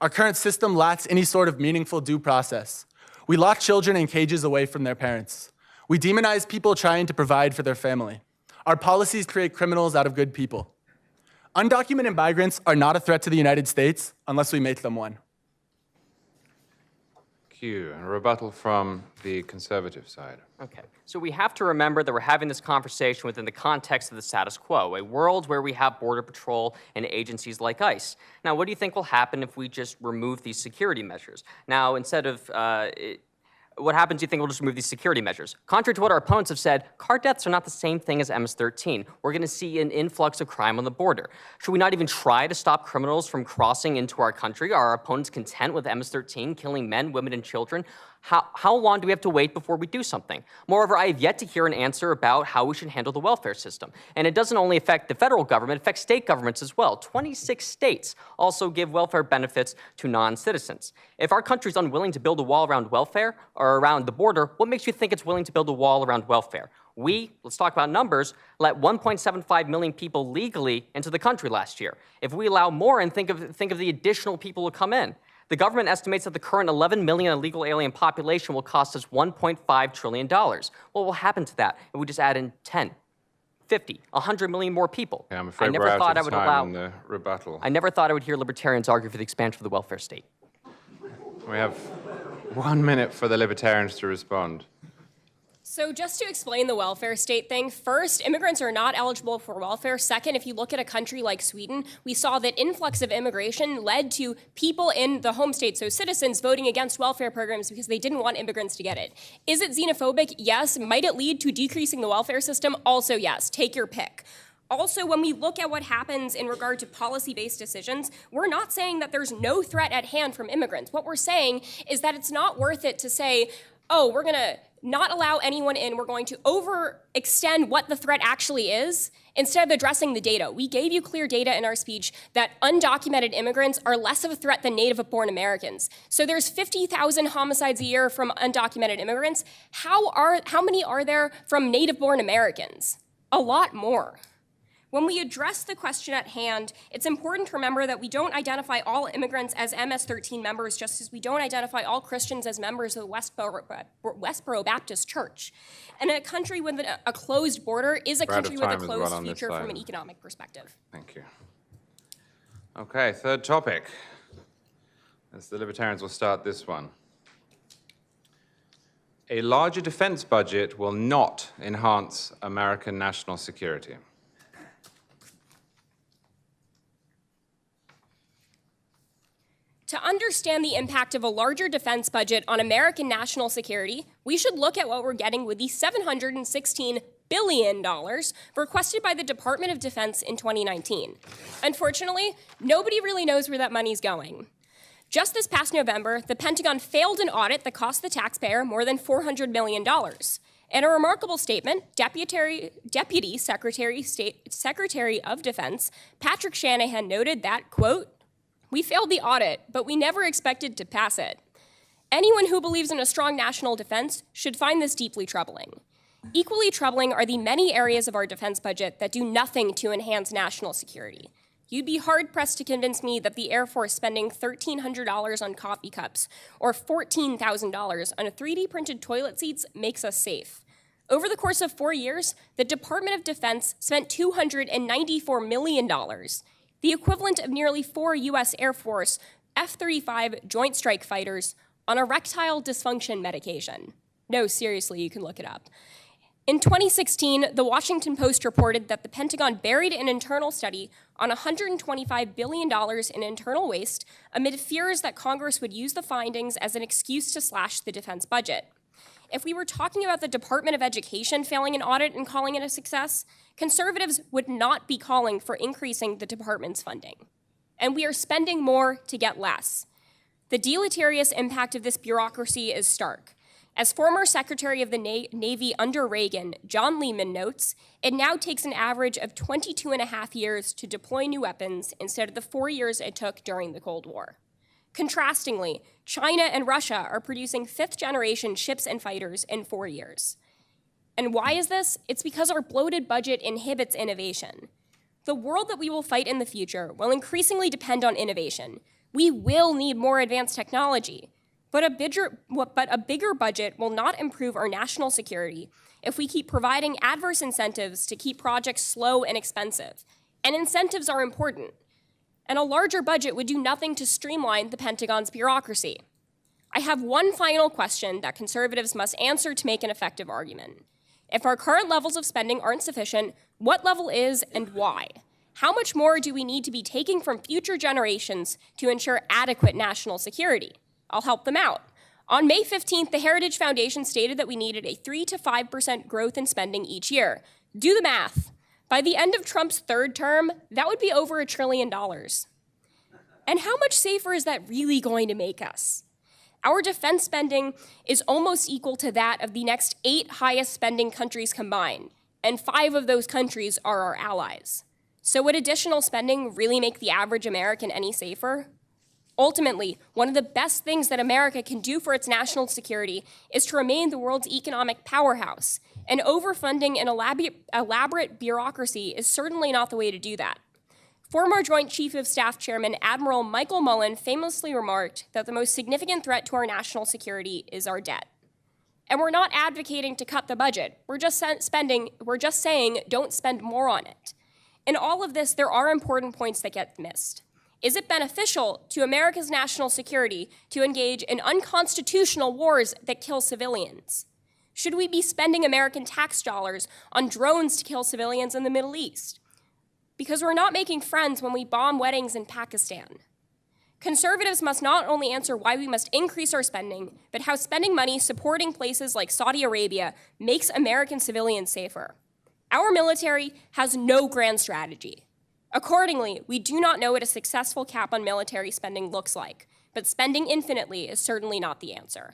D: Our current system lacks any sort of meaningful due process. We lock children in cages away from their parents. We demonize people trying to provide for their family. Our policies create criminals out of good people. Undocumented migrants are not a threat to the United States unless we make them one.
B: Q, a rebuttal from the conservative side.
F: Okay, so we have to remember that we're having this conversation within the context of the status quo, a world where we have Border Patrol and agencies like ICE. Now, what do you think will happen if we just remove these security measures? Now, instead of, what happens, do you think we'll just remove these security measures? Contrary to what our opponents have said, car deaths are not the same thing as MS-13. We're going to see an influx of crime on the border. Should we not even try to stop criminals from crossing into our country? Are our opponents content with MS-13 killing men, women, and children? How long do we have to wait before we do something? Moreover, I have yet to hear an answer about how we should handle the welfare system. And it doesn't only affect the federal government, it affects state governments as well. 26 states also give welfare benefits to non-citizens. If our country is unwilling to build a wall around welfare or around the border, what makes you think it's willing to build a wall around welfare? Let's talk about numbers, let 1.75 million people legally into the country last year. If we allow more and think of the additional people who come in, the government estimates that the current 11 million illegal alien population will cost us $1.5 trillion. What will happen to that if we just add in 10, 50, 100 million more people?
B: Yeah, I'm afraid we're out of time on the rebuttal.
F: I never thought I would hear libertarians argue for the expansion of the welfare state.
B: We have 1 minute for the libertarians to respond.
E: So just to explain the welfare state thing, first, immigrants are not eligible for welfare. Second, if you look at a country like Sweden, we saw that influx of immigration led to people in the home state, so citizens, voting against welfare programs because they didn't want immigrants to get it. Is it xenophobic? Yes. Might it lead to decreasing the welfare system? Also yes. Take your pick. Also, when we look at what happens in regard to policy-based decisions, we're not saying that there's no threat at hand from immigrants. What we're saying is that it's not worth it to say, oh, we're going to not allow anyone in, we're going to overextend what the threat actually is, instead of addressing the data. We gave you clear data in our speech that undocumented immigrants are less of a threat than native-born Americans. So there's 50,000 homicides a year from undocumented immigrants. How many are there from native-born Americans? A lot more. When we address the question at hand, it's important to remember that we don't identify all immigrants as MS-13 members, just as we don't identify all Christians as members of the Westboro Baptist Church. And a country with a closed border is a country with a closed future from an economic perspective.
B: Thank you. Okay, third topic. As the libertarians will start this one. A larger defense budget will not enhance American national security.
E: To understand the impact of a larger defense budget on American national security, we should look at what we're getting with the $716 billion requested by the Department of Defense in 2019. Unfortunately, nobody really knows where that money's going. Just this past November, the Pentagon failed an audit that cost the taxpayer more than $400 million. In a remarkable statement, Deputy Secretary of Defense Patrick Shanahan noted that, quote, "We failed the audit, but we never expected to pass it. Anyone who believes in a strong national defense should find this deeply troubling. Equally troubling are the many areas of our defense budget that do nothing to enhance national security. You'd be hard-pressed to convince me that the Air Force spending $1,300 on coffee cups or $14,000 on a 3D printed toilet seats makes us safe. Over the course of 4 years, the Department of Defense spent $294 million, the equivalent of nearly 4 U.S. Air Force F-35 Joint Strike Fighters, on erectile dysfunction medication. No, seriously, you can look it up. In 2016, the Washington Post reported that the Pentagon buried an internal study on $125 billion in internal waste amid fears that Congress would use the findings as an excuse to slash the defense budget. If we were talking about the Department of Education failing an audit and calling it a success, conservatives would not be calling for increasing the department's funding. And we are spending more to get less. The deleterious impact of this bureaucracy is stark. As former Secretary of the Navy under Reagan, John Lehman notes, it now takes an average of 22 and a half years to deploy new weapons instead of the 4 years it took during the Cold War. Contrastingly, China and Russia are producing fifth-generation ships and fighters in 4 years. And why is this? It's because our bloated budget inhibits innovation. The world that we will fight in the future will increasingly depend on innovation. We will need more advanced technology, but a bigger budget will not improve our national security if we keep providing adverse incentives to keep projects slow and expensive. And incentives are important. And a larger budget would do nothing to streamline the Pentagon's bureaucracy. I have one final question that conservatives must answer to make an effective argument. If our current levels of spending aren't sufficient, what level is and why? How much more do we need to be taking from future generations to ensure adequate national security? I'll help them out. On May 15th, the Heritage Foundation stated that we needed a 3 to 5% growth in spending each year. Do the math. By the end of Trump's third term, that would be over $1 trillion. And how much safer is that really going to make us? Our defense spending is almost equal to that of the next 8 highest spending countries combined, and 5 of those countries are our allies. So would additional spending really make the average American any safer? Ultimately, one of the best things that America can do for its national security is to remain the world's economic powerhouse, and overfunding an elaborate bureaucracy is certainly not the way to do that. Former Joint Chief of Staff Chairman Admiral Michael Mullen famously remarked that the most significant threat to our national security is our debt. And we're not advocating to cut the budget. We're just saying don't spend more on it. In all of this, there are important points that get missed. Is it beneficial to America's national security to engage in unconstitutional wars that kill civilians? Should we be spending American tax dollars on drones to kill civilians in the Middle East? Because we're not making friends when we bomb weddings in Pakistan. Conservatives must not only answer why we must increase our spending, but how spending money supporting places like Saudi Arabia makes American civilians safer. Our military has no grand strategy. Accordingly, we do not know what a successful cap on military spending looks like, but spending infinitely is certainly not the answer.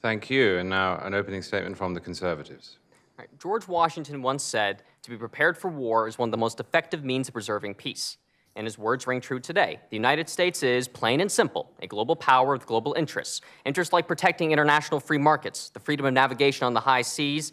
B: Thank you. And now an opening statement from the Conservatives.
F: Right. George Washington once said, "To be prepared for war is one of the most effective means of preserving peace." And his words ring true today. The United States is, plain and simple, a global power with global interests. Interests like protecting international free markets, the freedom of navigation on the high seas,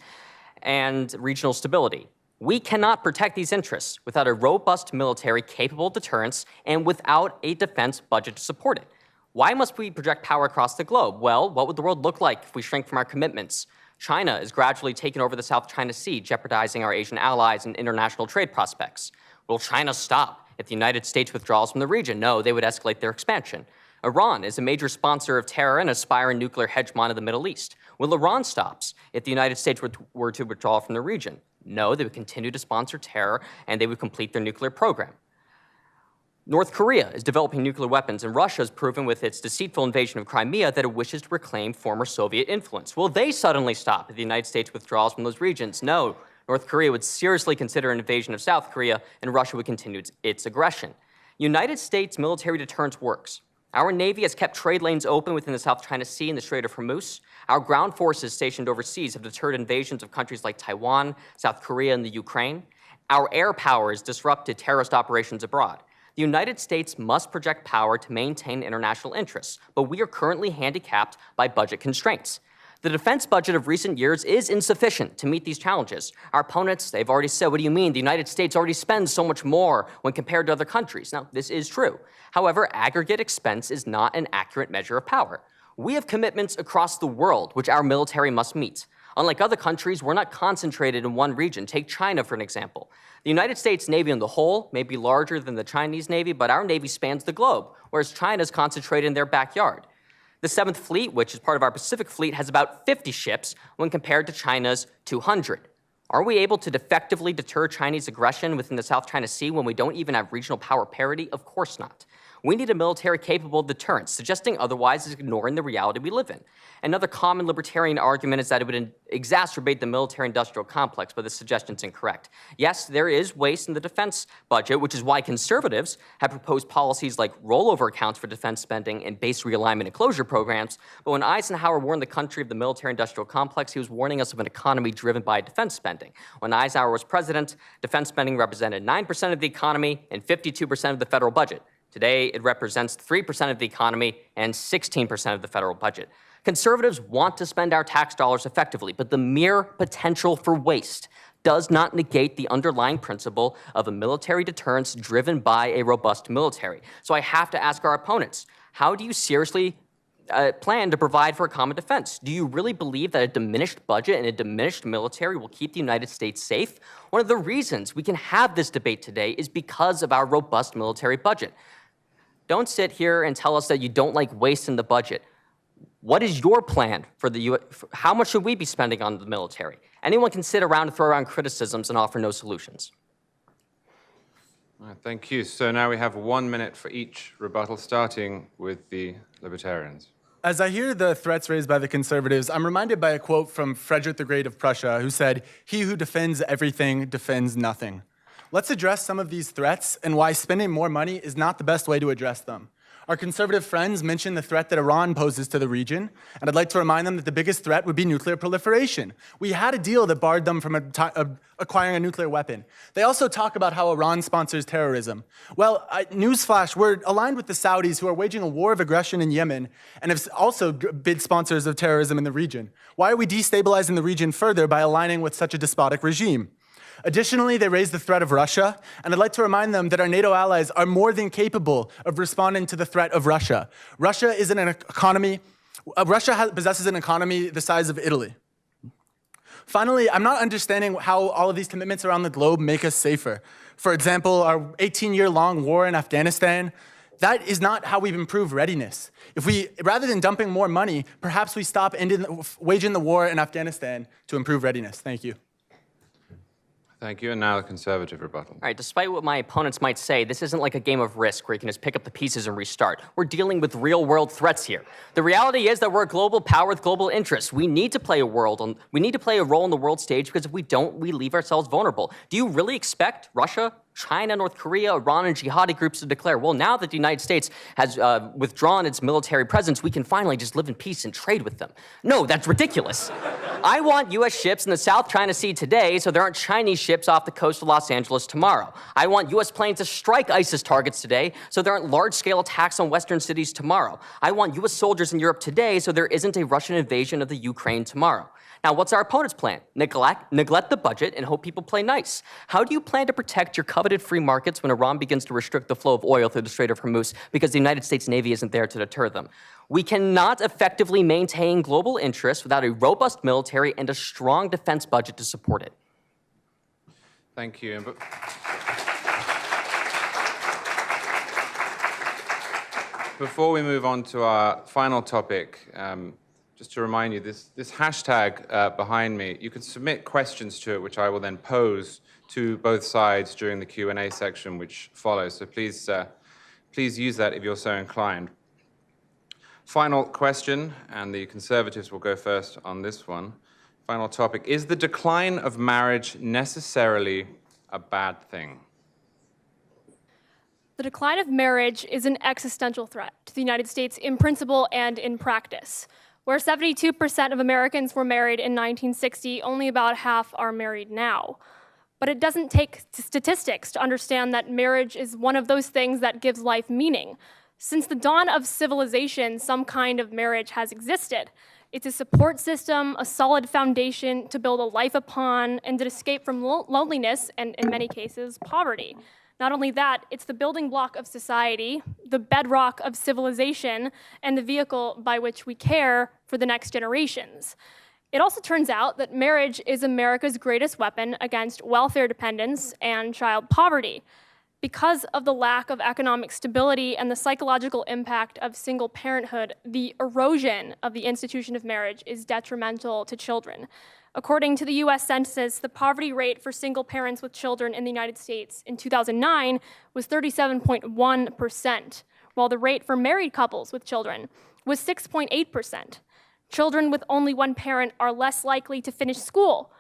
F: and regional stability. We cannot protect these interests without a robust military capable of deterrence and without a defense budget to support it. Why must we project power across the globe? Well, what would the world look like if we shrink from our commitments? China is gradually taking over the South China Sea, jeopardizing our Asian allies and international trade prospects. Will China stop if the United States withdraws from the region? No, they would escalate their expansion. Iran is a major sponsor of terror and aspiring nuclear hegemon of the Middle East. Will Iran stop if the United States were to withdraw from the region? No, they would continue to sponsor terror and they would complete their nuclear program. North Korea is developing nuclear weapons, and Russia has proven with its deceitful invasion of Crimea that it wishes to reclaim former Soviet influence. Will they suddenly stop if the United States withdraws from those regions? No. North Korea would seriously consider an invasion of South Korea, and Russia would continue its aggression. United States military deterrence works. Our Navy has kept trade lanes open within the South China Sea and the Strait of Hormuz. Our ground forces stationed overseas have deterred invasions of countries like Taiwan, South Korea, and the Ukraine. Our air power has disrupted terrorist operations abroad. The United States must project power to maintain international interests, but we are currently handicapped by budget constraints. The defense budget of recent years is insufficient to meet these challenges. Our opponents, they've already said, what do you mean? The United States already spends so much more when compared to other countries. Now, this is true. However, aggregate expense is not an accurate measure of power. We have commitments across the world which our military must meet. Unlike other countries, we're not concentrated in one region. Take China, for an example. The United States Navy on the whole may be larger than the Chinese Navy, but our Navy spans the globe, whereas China is concentrated in their backyard. The 7th Fleet, which is part of our Pacific Fleet, has about 50 ships when compared to China's 200. Are we able to effectively deter Chinese aggression within the South China Sea when we don't even have regional power parity? Of course not. We need a military capable of deterrence. Suggesting otherwise is ignoring the reality we live in. Another common libertarian argument is that it would exacerbate the military-industrial complex, but this suggestion is incorrect. Yes, there is waste in the defense budget, which is why conservatives have proposed policies like rollover accounts for defense spending and base realignment and closure programs. But when Eisenhower warned the country of the military-industrial complex, he was warning us of an economy driven by defense spending. When Eisenhower was president, defense spending represented 9% of the economy and 52% of the federal budget. Today, it represents 3% of the economy and 16% of the federal budget. Conservatives want to spend our tax dollars effectively, but the mere potential for waste does not negate the underlying principle of a military deterrence driven by a robust military. So I have to ask our opponents, how do you seriously plan to provide for a common defense? Do you really believe that a diminished budget and a diminished military will keep the United States safe? One of the reasons we can have this debate today is because of our robust military budget. Don't sit here and tell us that you don't like waste in the budget. What is your plan for the U.S.? How much should we be spending on the military? Anyone can sit around and throw around criticisms and offer no solutions.
B: All right, thank you. So now we have 1 minute for each rebuttal, starting with the Libertarians.
D: As I hear the threats raised by the conservatives, I'm reminded by a quote from Frederick the Great of Prussia, who said, "He who defends everything defends nothing." Let's address some of these threats and why spending more money is not the best way to address them. Our conservative friends mentioned the threat that Iran poses to the region, and I'd like to remind them that the biggest threat would be nuclear proliferation. We had a deal that barred them from acquiring a nuclear weapon. They also talk about how Iran sponsors terrorism. Well, newsflash, we're aligned with the Saudis, who are waging a war of aggression in Yemen and have also been sponsors of terrorism in the region. Why are we destabilizing the region further by aligning with such a despotic regime? Additionally, they raise the threat of Russia, and I'd like to remind them that our NATO allies are more than capable of responding to the threat of Russia. Russia possesses an economy the size of Italy. Finally, I'm not understanding how all of these commitments around the globe make us safer. For example, our 18-year-long war in Afghanistan, that is not how we've improved readiness. Rather than dumping more money, perhaps we stop waging the war in Afghanistan to improve readiness. Thank you.
B: Thank you, and now the Conservative rebuttal.
F: All right, despite what my opponents might say, this isn't like a game of Risk where you can just pick up the pieces and restart. We're dealing with real-world threats here. The reality is that we're a global power with global interests. We need to play a role on the world stage, because if we don't, we leave ourselves vulnerable. Do you really expect Russia, China, North Korea, Iran, and jihadi groups to declare, well, now that the United States has withdrawn its military presence, we can finally just live in peace and trade with them? No, that's ridiculous. I want U.S. ships in the South China Sea today so there aren't Chinese ships off the coast of Los Angeles tomorrow. I want U.S. planes to strike ISIS targets today so there aren't large-scale attacks on Western cities tomorrow. I want U.S. soldiers in Europe today so there isn't a Russian invasion of the Ukraine tomorrow. Now, what's our opponent's plan? Neglect the budget and hope people play nice. How do you plan to protect your coveted free markets when Iran begins to restrict the flow of oil through the Strait of Hormuz because the United States Navy isn't there to deter them? We cannot effectively maintain global interests without a robust military and a strong defense budget to support it.
B: Thank you. Before we move on to our final topic, just to remind you, this hashtag behind me, you can submit questions to it, which I will then pose to both sides during the Q&A section, which follows. So please use that if you're so inclined. Final question, and the Conservatives will go first on this one. Final topic, is the decline of marriage necessarily a bad thing?
C: The decline of marriage is an existential threat to the United States in principle and in practice. Where 72% of Americans were married in 1960, only about half are married now. But it doesn't take statistics to understand that marriage is one of those things that gives life meaning. Since the dawn of civilization, some kind of marriage has existed. It's a support system, a solid foundation to build a life upon, and an escape from loneliness and, in many cases, poverty. Not only that, it's the building block of society, the bedrock of civilization, and the vehicle by which we care for the next generations. It also turns out that marriage is America's greatest weapon against welfare dependence and child poverty. Because of the lack of economic stability and the psychological impact of single parenthood, the erosion of the institution of marriage is detrimental to children. According to the US Census, the poverty rate for single parents with children in the United States in 2009 was 37.1%, while the rate for married couples with children was 6.8%. Children with only one parent are less likely to finish school,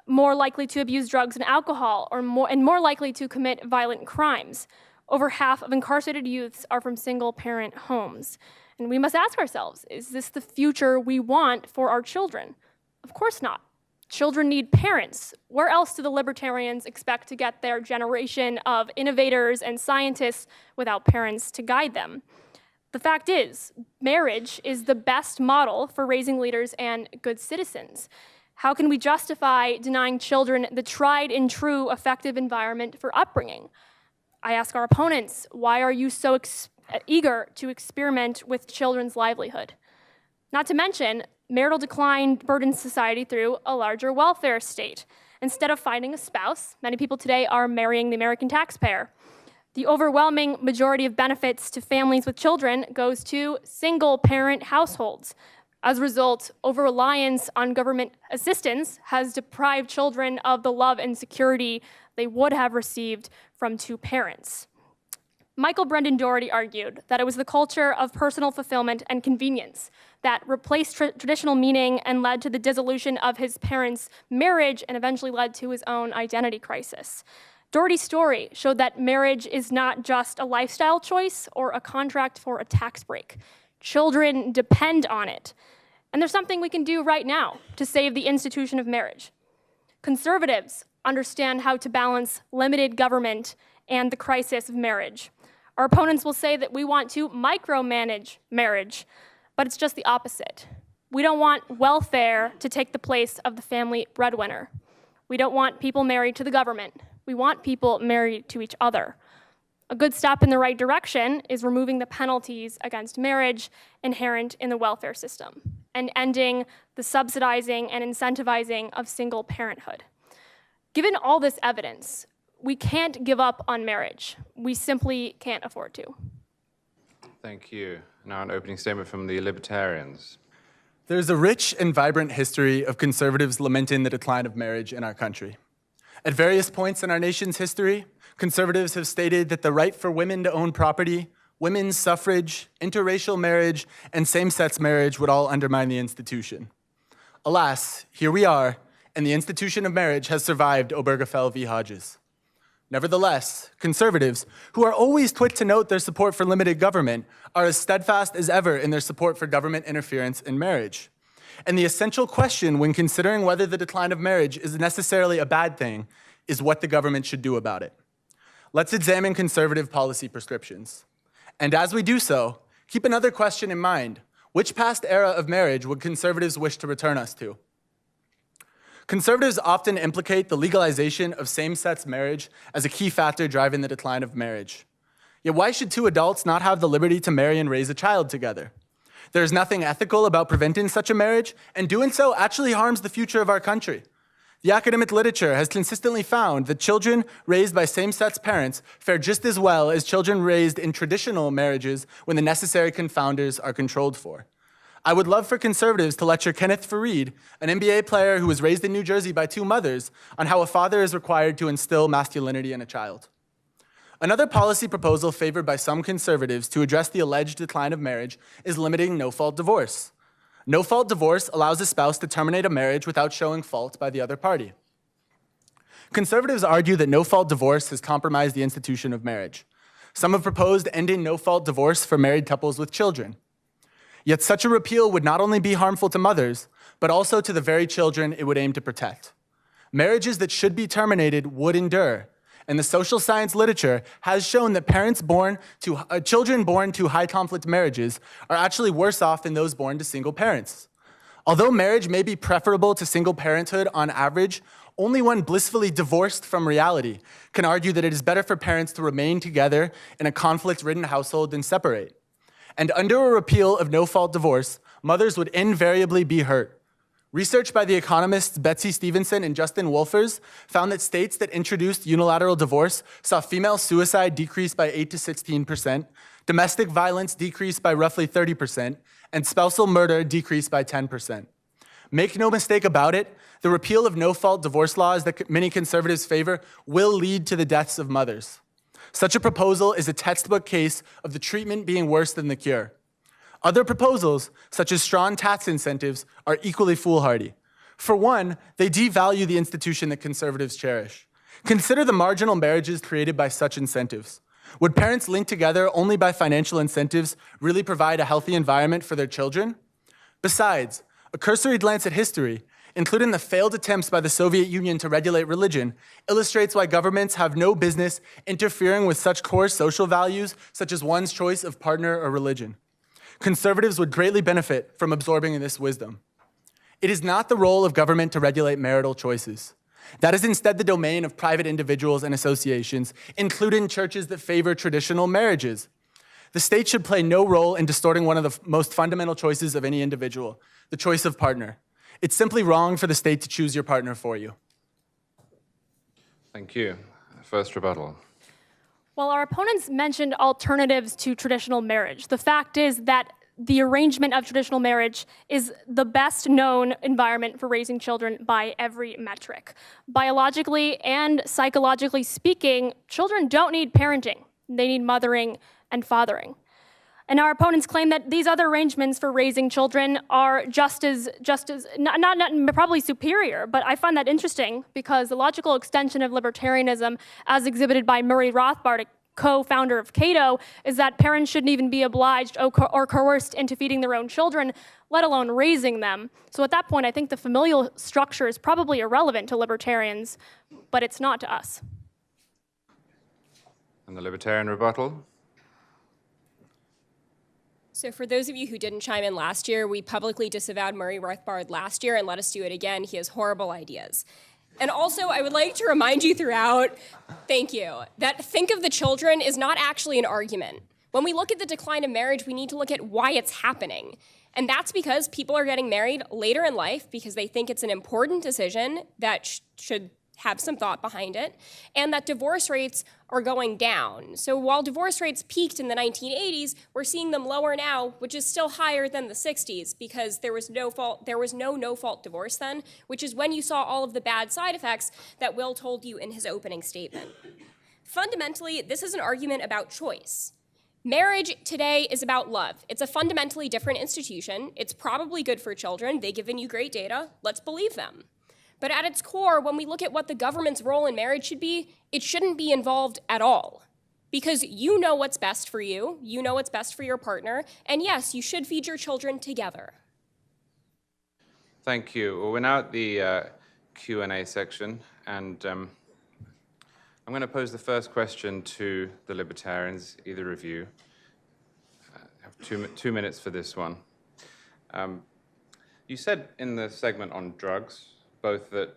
C: more likely to abuse drugs and alcohol, and more likely to commit violent crimes. Over half of incarcerated youths are from single-parent homes. And we must ask ourselves, is this the future we want for our children? Of course not. Children need parents. Where else do the libertarians expect to get their generation of innovators and scientists without parents to guide them? The fact is, marriage is the best model for raising leaders and good citizens. How can we justify denying children the tried and true effective environment for upbringing? I ask our opponents, why are you so eager to experiment with children's livelihood? Not to mention, marital decline burdens society through a larger welfare state. Instead of finding a spouse, many people today are marrying the American taxpayer. The overwhelming majority of benefits to families with children goes to single-parent households. As a result, over-reliance on government assistance has deprived children of the love and security they would have received from two parents. Michael Brendan Doherty argued that it was the culture of personal fulfillment and convenience that replaced traditional meaning and led to the dissolution of his parents' marriage and eventually led to his own identity crisis. Doherty's story showed that marriage is not just a lifestyle choice or a contract for a tax break. Children depend on it. And there's something we can do right now to save the institution of marriage. Conservatives understand how to balance limited government and the crisis of marriage. Our opponents will say that we want to micromanage marriage, but it's just the opposite. We don't want welfare to take the place of the family breadwinner. We don't want people married to the government. We want people married to each other. A good step in the right direction is removing the penalties against marriage inherent in the welfare system and ending the subsidizing and incentivizing of single parenthood. Given all this evidence, we can't give up on marriage. We simply can't afford to.
B: Thank you. Now an opening statement from the Libertarians.
D: There's a rich and vibrant history of conservatives lamenting the decline of marriage in our country. At various points in our nation's history, conservatives have stated that the right for women to own property, women's suffrage, interracial marriage, and same-sex marriage would all undermine the institution. Alas, here we are, and the institution of marriage has survived Obergefell v. Hodges. Nevertheless, conservatives, who are always quick to note their support for limited government, are as steadfast as ever in their support for government interference in marriage. And the essential question when considering whether the decline of marriage is necessarily a bad thing is what the government should do about it. Let's examine conservative policy prescriptions. And as we do so, keep another question in mind. Which past era of marriage would conservatives wish to return us to? Conservatives often implicate the legalization of same-sex marriage as a key factor driving the decline of marriage. Yet why should two adults not have the liberty to marry and raise a child together? There is nothing ethical about preventing such a marriage, and doing so actually harms the future of our country. The academic literature has consistently found that children raised by same-sex parents fare just as well as children raised in traditional marriages when the necessary confounders are controlled for. I would love for conservatives to lecture Kenneth Fareed, an NBA player who was raised in New Jersey by two mothers, on how a father is required to instill masculinity in a child. Another policy proposal favored by some conservatives to address the alleged decline of marriage is limiting no-fault divorce. No-fault divorce allows a spouse to terminate a marriage without showing fault by the other party. Conservatives argue that no-fault divorce has compromised the institution of marriage. Some have proposed ending no-fault divorce for married couples with children. Yet such a repeal would not only be harmful to mothers, but also to the very children it would aim to protect. Marriages that should be terminated would endure, and the social science literature has shown that children born to high-conflict marriages are actually worse off than those born to single parents. Although marriage may be preferable to single parenthood on average, only one blissfully divorced from reality can argue that it is better for parents to remain together in a conflict-ridden household than separate. And under a repeal of no-fault divorce, mothers would invariably be hurt. Research by the economists Betsy Stevenson and Justin Wolfers found that states that introduced unilateral divorce saw female suicide decrease by 8 to 16%, domestic violence decrease by roughly 30%, and spousal murder decrease by 10%. Make no mistake about it, the repeal of no-fault divorce laws that many conservatives favor will lead to the deaths of mothers. Such a proposal is a textbook case of the treatment being worse than the cure. Other proposals, such as strong tax incentives, are equally foolhardy. For one, they devalue the institution that conservatives cherish. Consider the marginal marriages created by such incentives. Would parents linked together only by financial incentives really provide a healthy environment for their children? Besides, a cursory glance at history, including the failed attempts by the Soviet Union to regulate religion, illustrates why governments have no business interfering with such core social values such as one's choice of partner or religion. Conservatives would greatly benefit from absorbing this wisdom. It is not the role of government to regulate marital choices. That is instead the domain of private individuals and associations, including churches that favor traditional marriages. The state should play no role in distorting one of the most fundamental choices of any individual, the choice of partner. It's simply wrong for the state to choose your partner for you.
B: Thank you. First rebuttal.
C: While our opponents mentioned alternatives to traditional marriage, the fact is that the arrangement of traditional marriage is the best known environment for raising children by every metric. Biologically and psychologically speaking, children don't need parenting. They need mothering and fathering. And our opponents claim that these other arrangements for raising children are just as not probably superior, but I find that interesting because the logical extension of libertarianism, as exhibited by Murray Rothbard, a co-founder of Cato, is that parents shouldn't even be obliged or coerced into feeding their own children, let alone raising them. So at that point, I think the familial structure is probably irrelevant to libertarians, but it's not to us.
B: And the libertarian rebuttal?
E: So for those of you who didn't chime in last year, we publicly disavowed Murray Rothbard last year, and let us do it again. He has horrible ideas. And also, I would like to remind you throughout, thank you, that think of the children is not actually an argument. When we look at the decline of marriage, we need to look at why it's happening. And that's because people are getting married later in life because they think it's an important decision that should have some thought behind it, and that divorce rates are going down. So while divorce rates peaked in the 1980s, we're seeing them lower now, which is still higher than the 60s because there was no no-fault divorce then, which is when you saw all of the bad side effects that Will told you in his opening statement. Fundamentally, this is an argument about choice. Marriage today is about love. It's a fundamentally different institution. It's probably good for children. They've given you great data. Let's believe them. But at its core, when we look at what the government's role in marriage should be, it shouldn't be involved at all. Because you know what's best for you know what's best for your partner, and yes, you should feed your children together.
B: Thank you. Well, we're now at the Q&A section, and I'm going to pose the first question to the Libertarians, either of you. Have two minutes for this one. You said in the segment on drugs, both that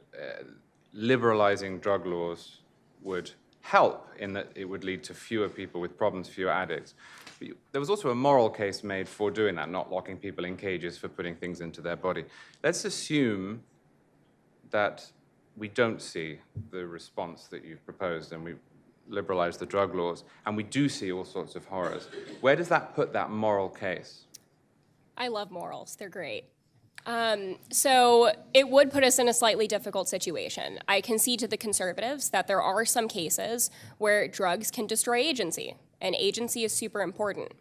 B: liberalizing drug laws would help in that it would lead to fewer people with problems, fewer addicts. But there was also a moral case made for doing that, not locking people in cages for putting things into their body. Let's assume that we don't see the response that you've proposed and we liberalize the drug laws, and we do see all sorts of horrors. Where does that put that moral case?
E: I love morals. They're great. So it would put us in a slightly difficult situation. I concede to the conservatives that there are some cases where drugs can destroy agency, and agency is super important.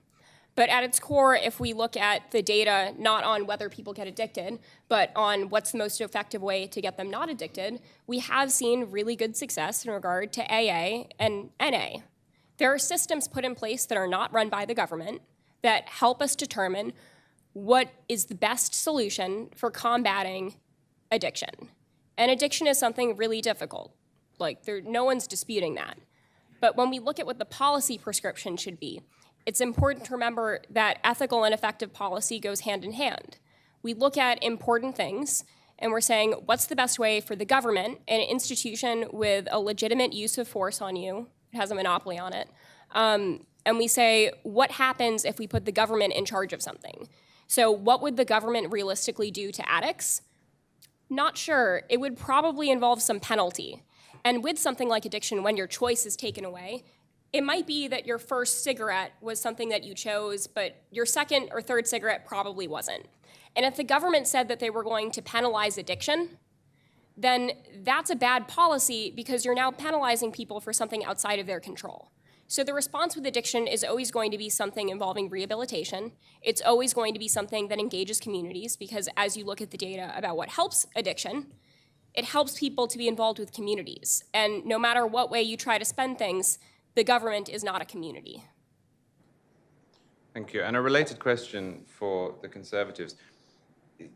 E: But at its core, if we look at the data not on whether people get addicted, but on what's the most effective way to get them not addicted, we have seen really good success in regard to AA and NA. There are systems put in place that are not run by the government that help us determine what is the best solution for combating addiction. And addiction is something really difficult. No one's disputing that. But when we look at what the policy prescription should be, it's important to remember that ethical and effective policy goes hand in hand. We look at important things, and we're saying, what's the best way for the government, an institution with a legitimate use of force on you, it has a monopoly on it, and we say, what happens if we put the government in charge of something? So what would the government realistically do to addicts? Not sure. It would probably involve some penalty. And with something like addiction, when your choice is taken away, it might be that your first cigarette was something that you chose, but your second or third cigarette probably wasn't. And if the government said that they were going to penalize addiction, then that's a bad policy because you're now penalizing people for something outside of their control. So the response with addiction is always going to be something involving rehabilitation. It's always going to be something that engages communities because as you look at the data about what helps addiction, it helps people to be involved with communities. And no matter what way you try to spend things, the government is not a community.
B: Thank you. And a related question for the Conservatives.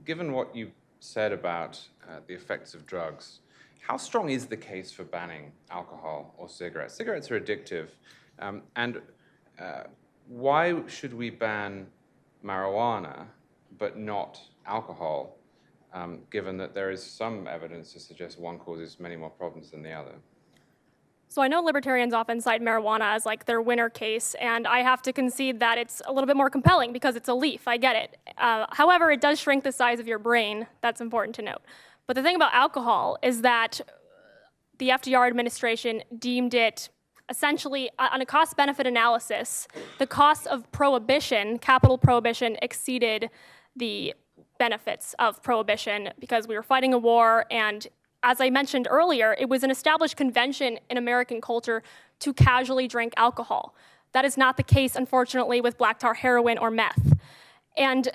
B: Given what you said about the effects of drugs, how strong is the case for banning alcohol or cigarettes? Cigarettes are addictive. And why should we ban marijuana, but not alcohol, given that there is some evidence to suggest one causes many more problems than the other?
C: So I know libertarians often cite marijuana as like their winner case, and I have to concede that it's a little bit more compelling because it's a leaf. I get it. However, it does shrink the size of your brain. That's important to note. But the thing about alcohol is that the FDR administration deemed it essentially, on a cost-benefit analysis, the cost of prohibition, capital prohibition, exceeded the benefits of prohibition because we were fighting a war, and as I mentioned earlier, it was an established convention in American culture to casually drink alcohol. That is not the case, unfortunately, with black tar heroin or meth. And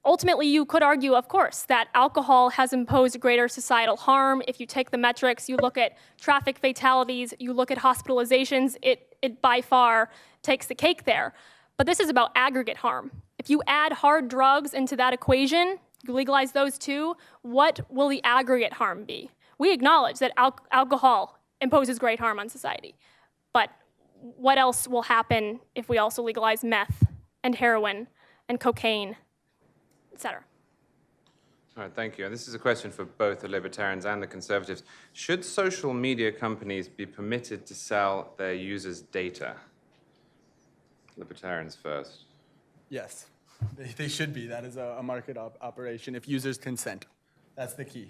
C: ultimately, you could argue, of course, that alcohol has imposed greater societal harm. If you take the metrics, you look at traffic fatalities, you look at hospitalizations, it by far takes the cake there. But this is about aggregate harm. If you add hard drugs into that equation, you legalize those too, what will the aggregate harm be? We acknowledge that alcohol imposes great harm on society, but what else will happen if we also legalize meth and heroin and cocaine, et cetera?
B: All right, thank you. And this is a question for both the Libertarians and the Conservatives. Should social media companies be permitted to sell their users' data? Libertarians first.
D: Yes, they should be. That is a market operation if users consent. That's the key.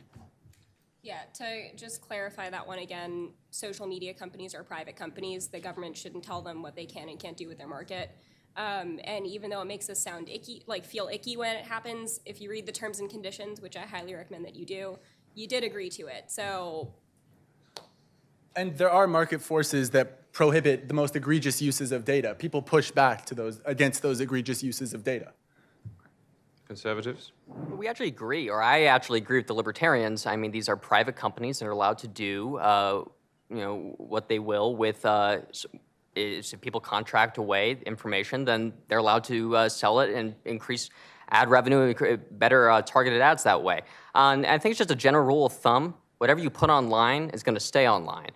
E: Yeah, to just clarify that one again, social media companies are private companies. The government shouldn't tell them what they can and can't do with their market. And even though it makes us sound icky, like feel icky when it happens, if you read the terms and conditions, which I highly recommend that you do, you did agree to it. So.
D: And there are market forces that prohibit the most egregious uses of data. People push back to against those egregious uses of data.
B: Conservatives?
F: We actually agree, or I actually agree with the Libertarians. I mean, these are private companies and are allowed to do, what they will with. If people contract away information, then they're allowed to sell it and increase ad revenue, better targeted ads that way. And I think it's just a general rule of thumb: whatever you put online is going to stay online.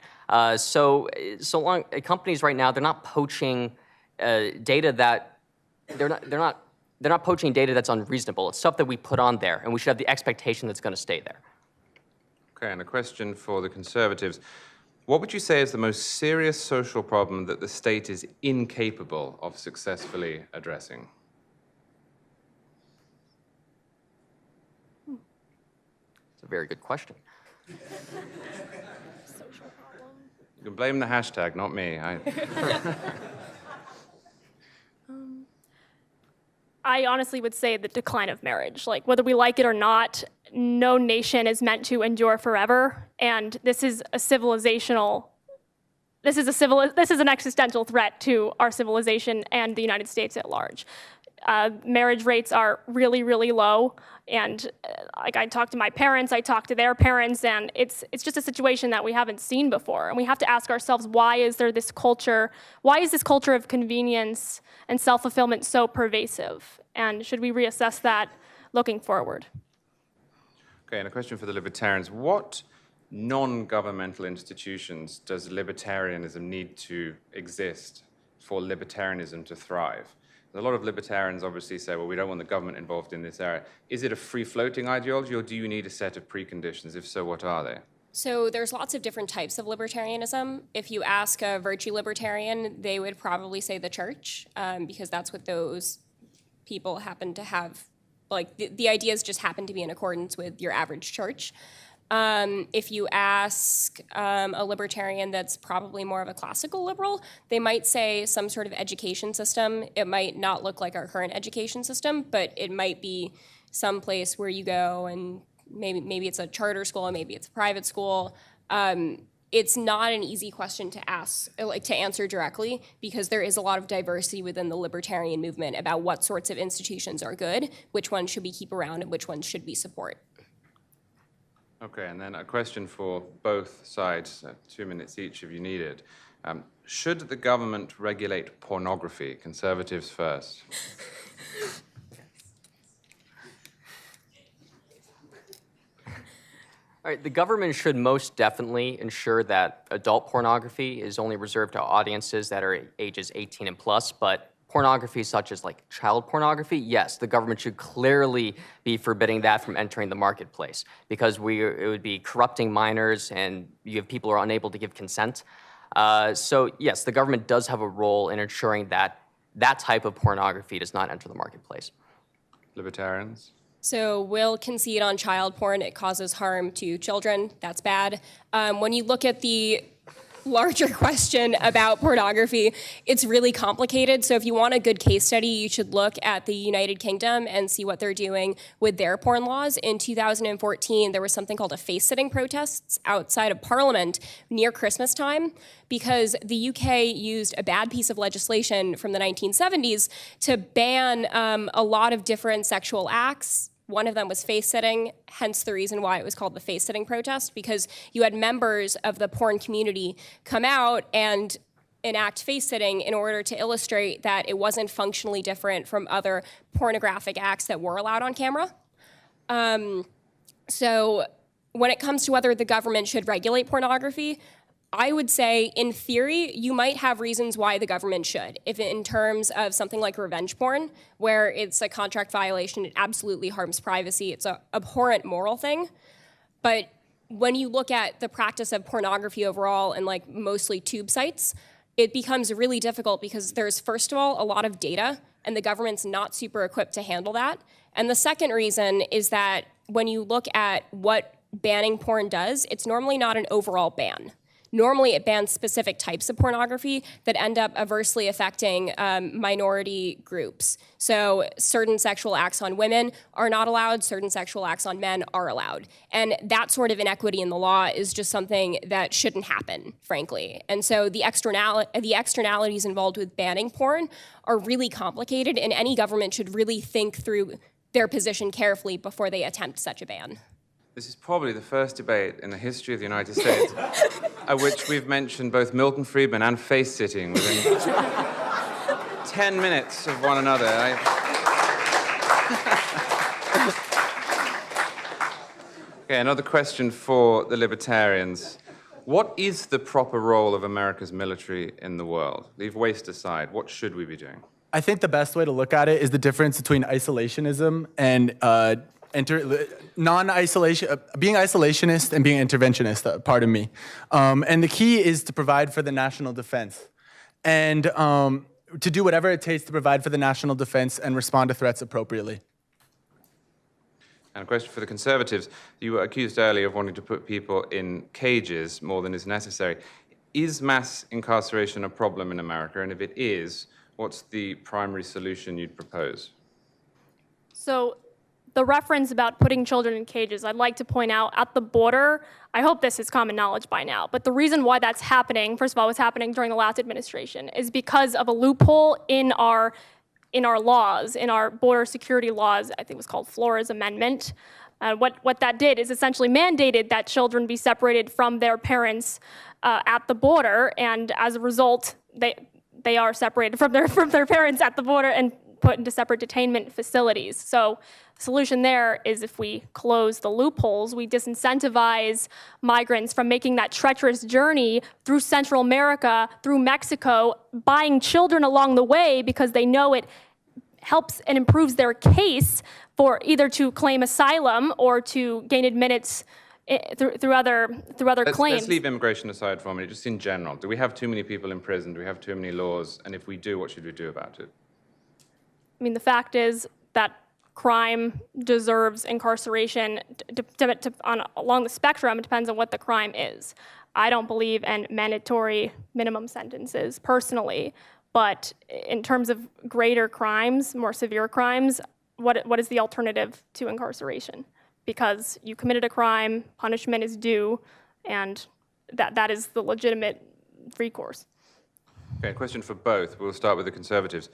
F: So long companies right now, they're not poaching data that they're not poaching data that's unreasonable. It's stuff that we put on there, and we should have the expectation that's going to stay there.
B: Okay, and a question for the Conservatives. What would you say is the most serious social problem that the state is incapable of successfully addressing?
F: It's a very good question.
C: Social problem.
B: You can blame the hashtag, not me.
C: I honestly would say the decline of marriage. Like, whether we like it or not, no nation is meant to endure forever, and this is an existential threat to our civilization and the United States at large. Marriage rates are really, really low, and like I talk to my parents, I talk to their parents, and it's just a situation that we haven't seen before. And we have to ask ourselves, why is this culture of convenience and self-fulfillment so pervasive? And should we reassess that looking forward?
B: Okay, and a question for the Libertarians. What non-governmental institutions does libertarianism need to exist for libertarianism to thrive? A lot of libertarians obviously say, well, we don't want the government involved in this area. Is it a free-floating ideology, or do you need a set of preconditions? If so, what are they?
E: So there's lots of different types of libertarianism. If you ask a virtue libertarian, they would probably say the church, because that's what those people happen to have. Like, the ideas just happen to be in accordance with your average church. If you ask a libertarian that's probably more of a classical liberal, they might say some sort of education system. It might not look like our current education system, but it might be some place where you go and maybe it's a charter school, maybe it's a private school. It's not an easy question to answer directly, because there is a lot of diversity within the libertarian movement about what sorts of institutions are good, which ones should we keep around, and which ones should we support.
B: Okay, and then a question for both sides, 2 minutes each if you need it. Should the government regulate pornography? Conservatives first.
F: All right, the government should most definitely ensure that adult pornography is only reserved to audiences that are ages 18 and plus, but pornography such as like child pornography, yes, the government should clearly be forbidding that from entering the marketplace because it would be corrupting minors and you have people who are unable to give consent. So yes, the government does have a role in ensuring that that type of pornography does not enter the marketplace.
B: Libertarians?
E: So we'll concede on child porn. It causes harm to children. That's bad. When you look at the larger question about pornography, it's really complicated. So if you want a good case study, you should look at the United Kingdom and see what they're doing with their porn laws. In 2014, there was something called a face-sitting protests outside of Parliament near Christmas time because the UK used a bad piece of legislation from the 1970s to ban a lot of different sexual acts. One of them was face-sitting, hence the reason why it was called the face-sitting protest, because you had members of the porn community come out and enact face-sitting in order to illustrate that it wasn't functionally different from other pornographic acts that were allowed on camera. So when it comes to whether the government should regulate pornography, I would say, in theory, you might have reasons why the government should. If in terms of something like revenge porn, where it's a contract violation, it absolutely harms privacy, it's an abhorrent moral thing. But when you look at the practice of pornography overall and like mostly tube sites, it becomes really difficult because there's, first of all, a lot of data, and the government's not super equipped to handle that. And the second reason is that when you look at what banning porn does, it's normally not an overall ban. Normally, it bans specific types of pornography that end up adversely affecting minority groups. So certain sexual acts on women are not allowed, certain sexual acts on men are allowed. And that sort of inequity in the law is just something that shouldn't happen, frankly. And so the externalities involved with banning porn are really complicated, and any government should really think through their position carefully before they attempt such a ban.
B: This is probably the first debate in the history of the United States at which we've mentioned both Milton Friedman and face-sitting within 10 minutes of one another. Okay, another question for the Libertarians. What is the proper role of America's military in the world? Leave waste aside. What should we be doing?
D: I think the best way to look at it is the difference between isolationism and non-isolation, being isolationist and being interventionist, pardon me. And the key is to provide for the national defense and to do whatever it takes to provide for the national defense and respond to threats appropriately.
B: And a question for the Conservatives. You were accused earlier of wanting to put people in cages more than is necessary. Is mass incarceration a problem in America? And if it is, what's the primary solution you'd propose?
C: So the reference about putting children in cages, I'd like to point out at the border, I hope this is common knowledge by now, but the reason why that's happening, first of all, was happening during the last administration, is because of a loophole in our laws, in our border security laws. I think it was called Flores Amendment. What that did is essentially mandated that children be separated from their parents at the border, and as a result, they are separated from their parents at the border and put into separate detainment facilities. So the solution there is if we close the loopholes, we disincentivize migrants from making that treacherous journey through Central America, through Mexico, buying children along the way because they know it helps and improves their case for either to claim asylum or to gain admittance through other claims.
B: Let's leave immigration aside for a minute, just in general. Do we have too many people in prison? Do we have too many laws? And if we do, what should we do about it?
C: I mean, the fact is that crime deserves incarceration along the spectrum. It depends on what the crime is. I don't believe in mandatory minimum sentences personally, but in terms of greater crimes, more severe crimes, what is the alternative to incarceration? Because you committed a crime, punishment is due, and that is the legitimate recourse.
B: Okay, a question for both. We'll start with the Conservatives.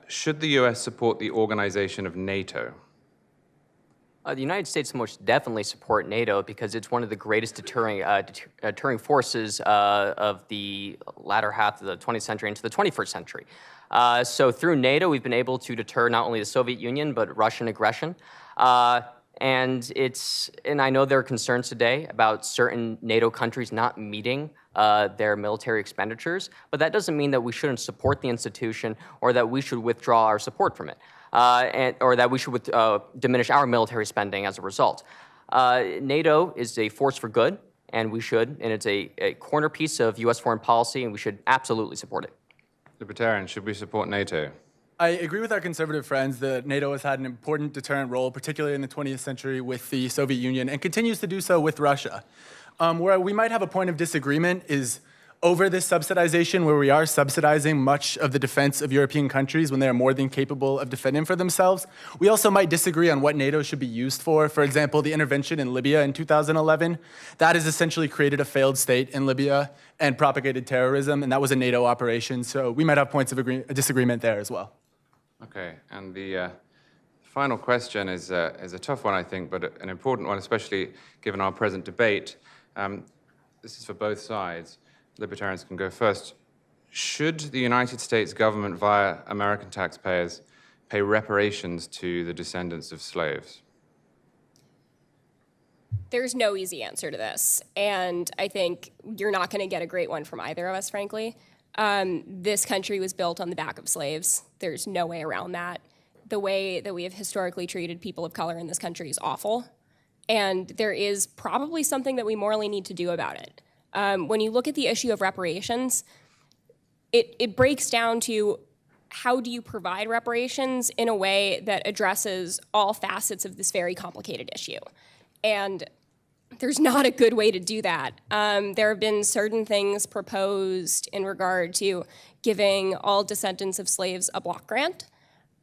B: Should the US support the organization of NATO?
F: The United States most definitely support NATO because it's one of the greatest deterring forces of the latter half of the 20th century into the 21st century. So through NATO, we've been able to deter not only the Soviet Union, but Russian aggression. And I know there are concerns today about certain NATO countries not meeting their military expenditures, but that doesn't mean that we shouldn't support the institution or that we should withdraw our support from it, or that we should diminish our military spending as a result. NATO is a force for good, and it's a corner piece of U.S. foreign policy, and we should absolutely support it.
B: Libertarians, should we support NATO?
D: I agree with our conservative friends that NATO has had an important deterrent role, particularly in the 20th century with the Soviet Union, and continues to do so with Russia. Where we might have a point of disagreement is over this subsidization, where we are subsidizing much of the defense of European countries when they are more than capable of defending for themselves. We also might disagree on what NATO should be used for. For example, the intervention in Libya in 2011, that has essentially created a failed state in Libya and propagated terrorism, and that was a NATO operation. So we might have points of disagreement there as well.
B: Okay, and the final question is a tough one, I think, but an important one, especially given our present debate. This is for both sides. Libertarians can go first. Should the United States government, via American taxpayers, pay reparations to the descendants of slaves?
E: There's no easy answer to this, and I think you're not going to get a great one from either of us, frankly. This country was built on the back of slaves. There's no way around that. The way that we have historically treated people of color in this country is awful, and there is probably something that we morally need to do about it. When you look at the issue of reparations, it breaks down to how do you provide reparations in a way that addresses all facets of this very complicated issue. And there's not a good way to do that. There have been certain things proposed in regard to giving all descendants of slaves a block grant.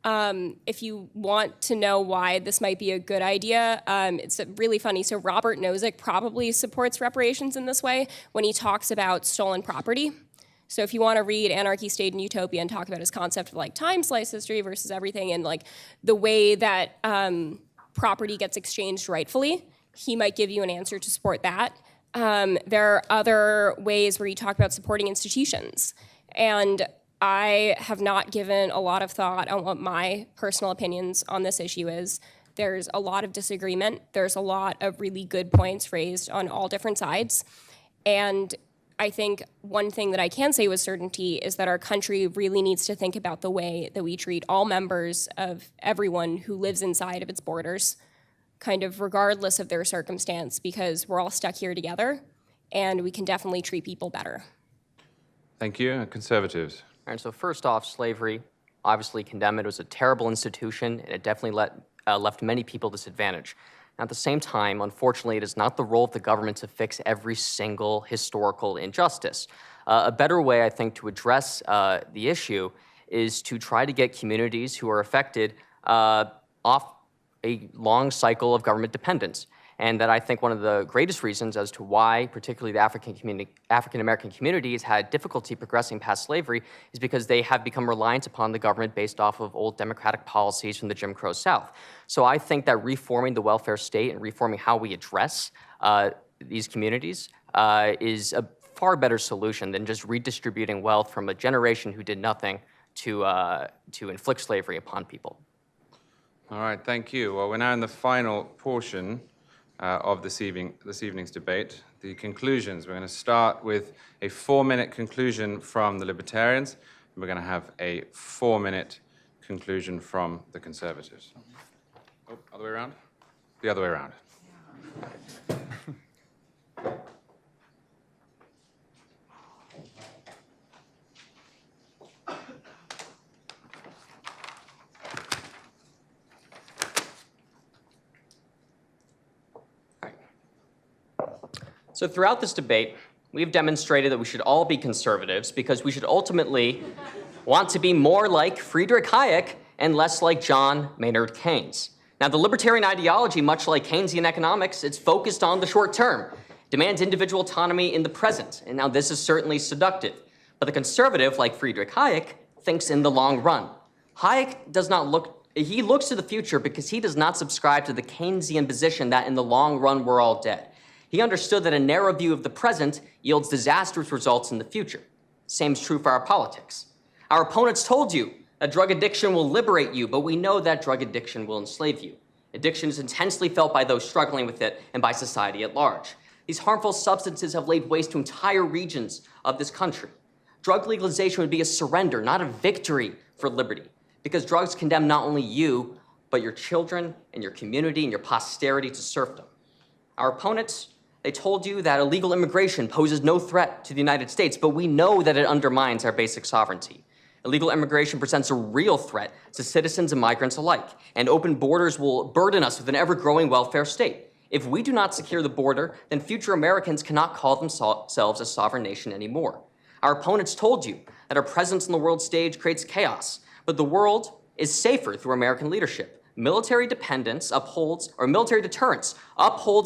E: If you want to know why this might be a good idea, it's really funny. So Robert Nozick probably supports reparations in this way when he talks about stolen property. So if you want to read Anarchy, State, and Utopia and talk about his concept of like time slice history versus everything and like the way that property gets exchanged rightfully, he might give you an answer to support that. There are other ways where you talk about supporting institutions. And I have not given a lot of thought on what my personal opinions on this issue is. There's a lot of disagreement. There's a lot of really good points raised on all different sides. And I think one thing that I can say with certainty is that our country really needs to think about the way that we treat all members of everyone who lives inside of its borders, kind of regardless of their circumstance, because we're all stuck here together, and we can definitely treat people better.
B: Thank you. Conservatives.
F: All right, so first off, slavery, obviously condemn it. It was a terrible institution, and it definitely left many people disadvantaged. At the same time, unfortunately, it is not the role of the government to fix every single historical injustice. A better way, I think, to address the issue is to try to get communities who are affected off a long cycle of government dependence. And that I think one of the greatest reasons as to why, particularly the African-American community has had difficulty progressing past slavery is because they have become reliant upon the government based off of old democratic policies from the Jim Crow South. So I think that reforming the welfare state and reforming how we address these communities is a far better solution than just redistributing wealth from a generation who did nothing to inflict slavery upon people.
B: All right, thank you. Well, we're now in the final portion of this evening's debate, the conclusions. We're going to start with a 4-minute conclusion from the Libertarians, and we're going to have a 4-minute conclusion from the Conservatives. Oh, other way around? The other way around.
F: So throughout this debate, we've demonstrated that we should all be conservatives because we should ultimately want to be more like Friedrich Hayek and less like John Maynard Keynes. Now, the libertarian ideology, much like Keynesian economics, it's focused on the short term, demands individual autonomy in the present, and now this is certainly seductive. But the conservative, like Friedrich Hayek, thinks in the long run. Hayek he looks to the future because he does not subscribe to the Keynesian position that in the long run we're all dead. He understood that a narrow view of the present yields disastrous results in the future. Same is true for our politics. Our opponents told you that drug addiction will liberate you, but we know that drug addiction will enslave you. Addiction is intensely felt by those struggling with it and by society at large. These harmful substances have laid waste to entire regions of this country. Drug legalization would be a surrender, not a victory for liberty, because drugs condemn not only you, but your children and your community and your posterity to serfdom. Our opponents, they told you that illegal immigration poses no threat to the United States, but we know that it undermines our basic sovereignty. Illegal immigration presents a real threat to citizens and migrants alike, and open borders will burden us with an ever-growing welfare state. If we do not secure the border, then future Americans cannot call themselves a sovereign nation anymore. Our opponents told you that our presence on the world stage creates chaos, but the world is safer through American leadership. Military deterrence upholds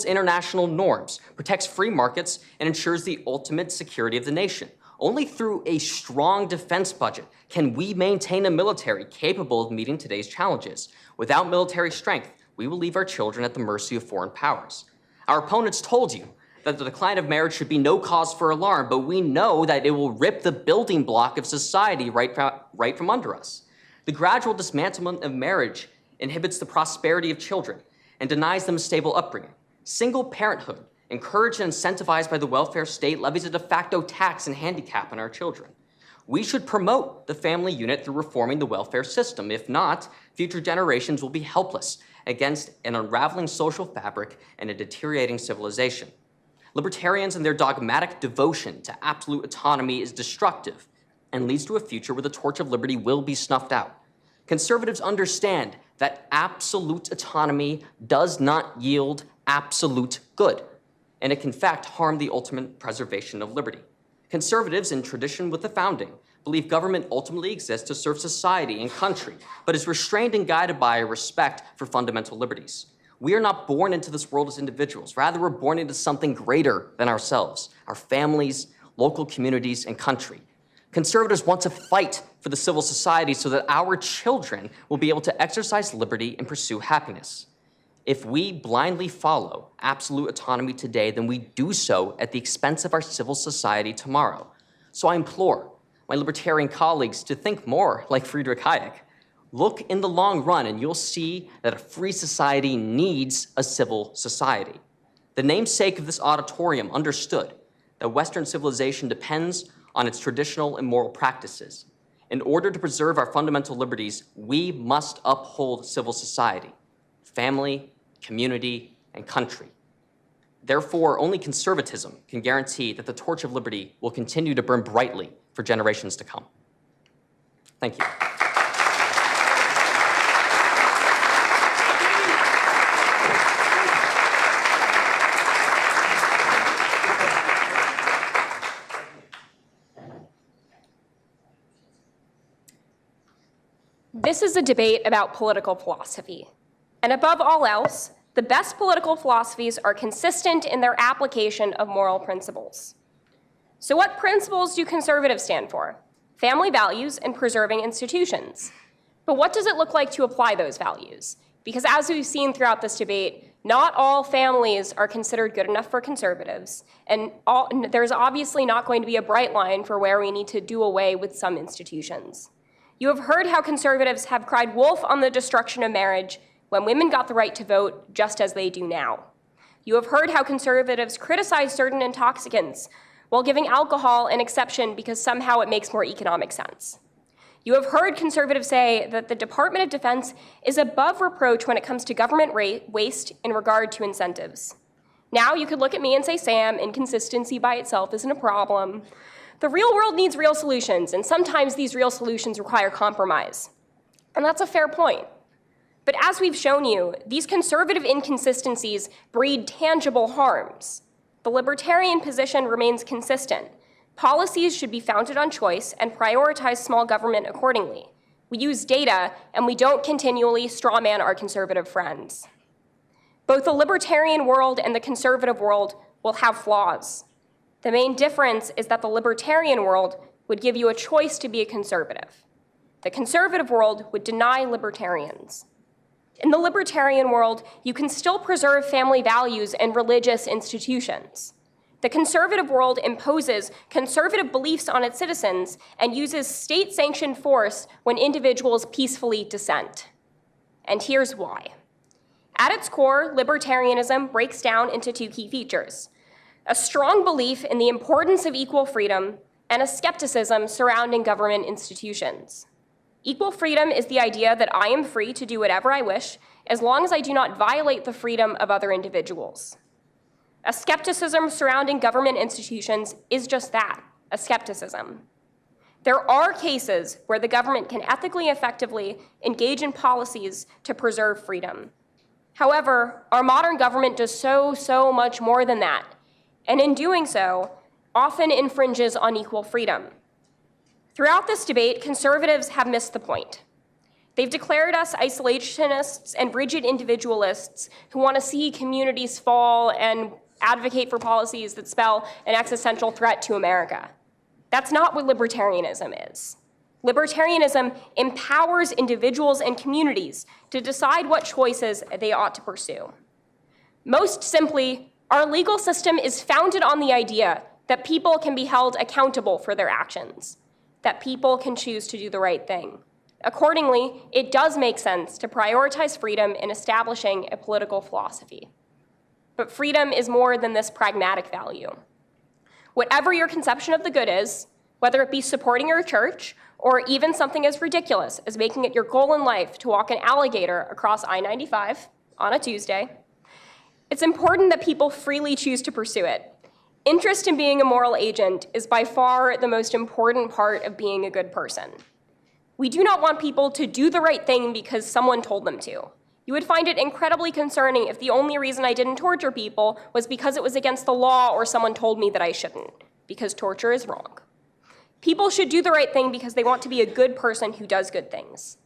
F: international norms, protects free markets, and ensures the ultimate security of the nation. Only through a strong defense budget can we maintain a military capable of meeting today's challenges. Without military strength, we will leave our children at the mercy of foreign powers. Our opponents told you that the decline of marriage should be no cause for alarm, but we know that it will rip the building block of society right from under us. The gradual dismantlement of marriage inhibits the prosperity of children and denies them a stable upbringing. Single parenthood, encouraged and incentivized by the welfare state, levies a de facto tax and handicap on our children. We should promote the family unit through reforming the welfare system. If not, future generations will be helpless against an unraveling social fabric and a deteriorating civilization. Libertarians and their dogmatic devotion to absolute autonomy is destructive and leads to a future where the torch of liberty will be snuffed out. Conservatives understand that absolute autonomy does not yield absolute good, and it can in fact harm the ultimate preservation of liberty. Conservatives, in tradition with the founding, believe government ultimately exists to serve society and country, but is restrained and guided by a respect for fundamental liberties. We are not born into this world as individuals. Rather, we're born into something greater than ourselves, our families, local communities, and country. Conservatives want to fight for the civil society so that our children will be able to exercise liberty and pursue happiness. If we blindly follow absolute autonomy today, then we do so at the expense of our civil society tomorrow. So I implore my libertarian colleagues to think more like Friedrich Hayek. Look in the long run and you'll see that a free society needs a civil society. The namesake of this auditorium understood that Western civilization depends on its traditional and moral practices. In order to preserve our fundamental liberties, we must uphold civil society, family, community, and country. Therefore, only conservatism can guarantee that the torch of liberty will continue to burn brightly for generations to come. Thank you.
E: This is a debate about political philosophy. And above all else, the best political philosophies are consistent in their application of moral principles. So what principles do conservatives stand for? Family values and preserving institutions. But what does it look like to apply those values? Because as we've seen throughout this debate, not all families are considered good enough for conservatives, and there's obviously not going to be a bright line for where we need to do away with some institutions. You have heard how conservatives have cried wolf on the destruction of marriage when women got the right to vote, just as they do now. You have heard how conservatives criticize certain intoxicants while giving alcohol an exception because somehow it makes more economic sense. You have heard conservatives say that the Department of Defense is above reproach when it comes to government waste in regard to incentives. Now you could look at me and say, Sam, inconsistency by itself isn't a problem. The real world needs real solutions, and sometimes these real solutions require compromise. And that's a fair point. But as we've shown you, these conservative inconsistencies breed tangible harms. The libertarian position remains consistent. Policies should be founded on choice and prioritize small government accordingly. We use data, and we don't continually strawman our conservative friends. Both the libertarian world and the conservative world will have flaws. The main difference is that the libertarian world would give you a choice to be a conservative. The conservative world would deny libertarians. In the libertarian world, you can still preserve family values and religious institutions. The conservative world imposes conservative beliefs on its citizens and uses state-sanctioned force when individuals peacefully dissent. And here's why. At its core, libertarianism breaks down into two key features: a strong belief in the importance of equal freedom and a skepticism surrounding government institutions. Equal freedom is the idea that I am free to do whatever I wish as long as I do not violate the freedom of other individuals. A skepticism surrounding government institutions is just that, a skepticism. There are cases where the government can ethically effectively engage in policies to preserve freedom. However, our modern government does so much more than that, and in doing so, often infringes on equal freedom. Throughout this debate, conservatives have missed the point. They've declared us isolationists and rigid individualists who want to see communities fall and advocate for policies that spell an existential threat to America. That's not what libertarianism is. Libertarianism empowers individuals and communities to decide what choices they ought to pursue. Most simply, our legal system is founded on the idea that people can be held accountable for their actions, that people can choose to do the right thing. Accordingly, it does make sense to prioritize freedom in establishing a political philosophy. But freedom is more than this pragmatic value. Whatever your conception of the good is, whether it be supporting your church or even something as ridiculous as making it your goal in life to walk an alligator across I-95 on a Tuesday, it's important that people freely choose to pursue it. Interest in being a moral agent is by far the most important part of being a good person. We do not want people to do the right thing because someone told them to. You would find it incredibly concerning if the only reason I didn't torture people was because it was against the law or someone told me that I shouldn't, because torture is wrong. People should do the right thing because they want to be a good person who does good things.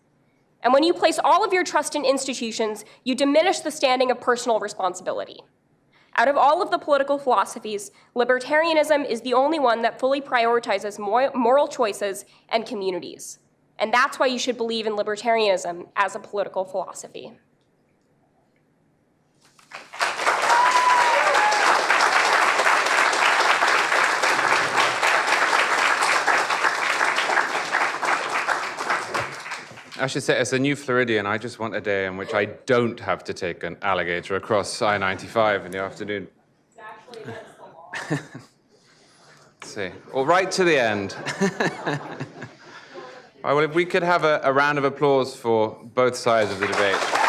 E: And when you place all of your trust in institutions, you diminish the standing of personal responsibility. Out of all of the political philosophies, libertarianism is the only one that fully prioritizes moral choices and communities. And that's why you should believe in libertarianism as a political philosophy.
B: I should say, as a new Floridian, I just want a day in which I don't have to take an alligator across I-95 in the afternoon.
E: It's actually against the law.
B: Let's see. Well, right to the end. All right, well, if we could have a round of applause for both sides of the debate.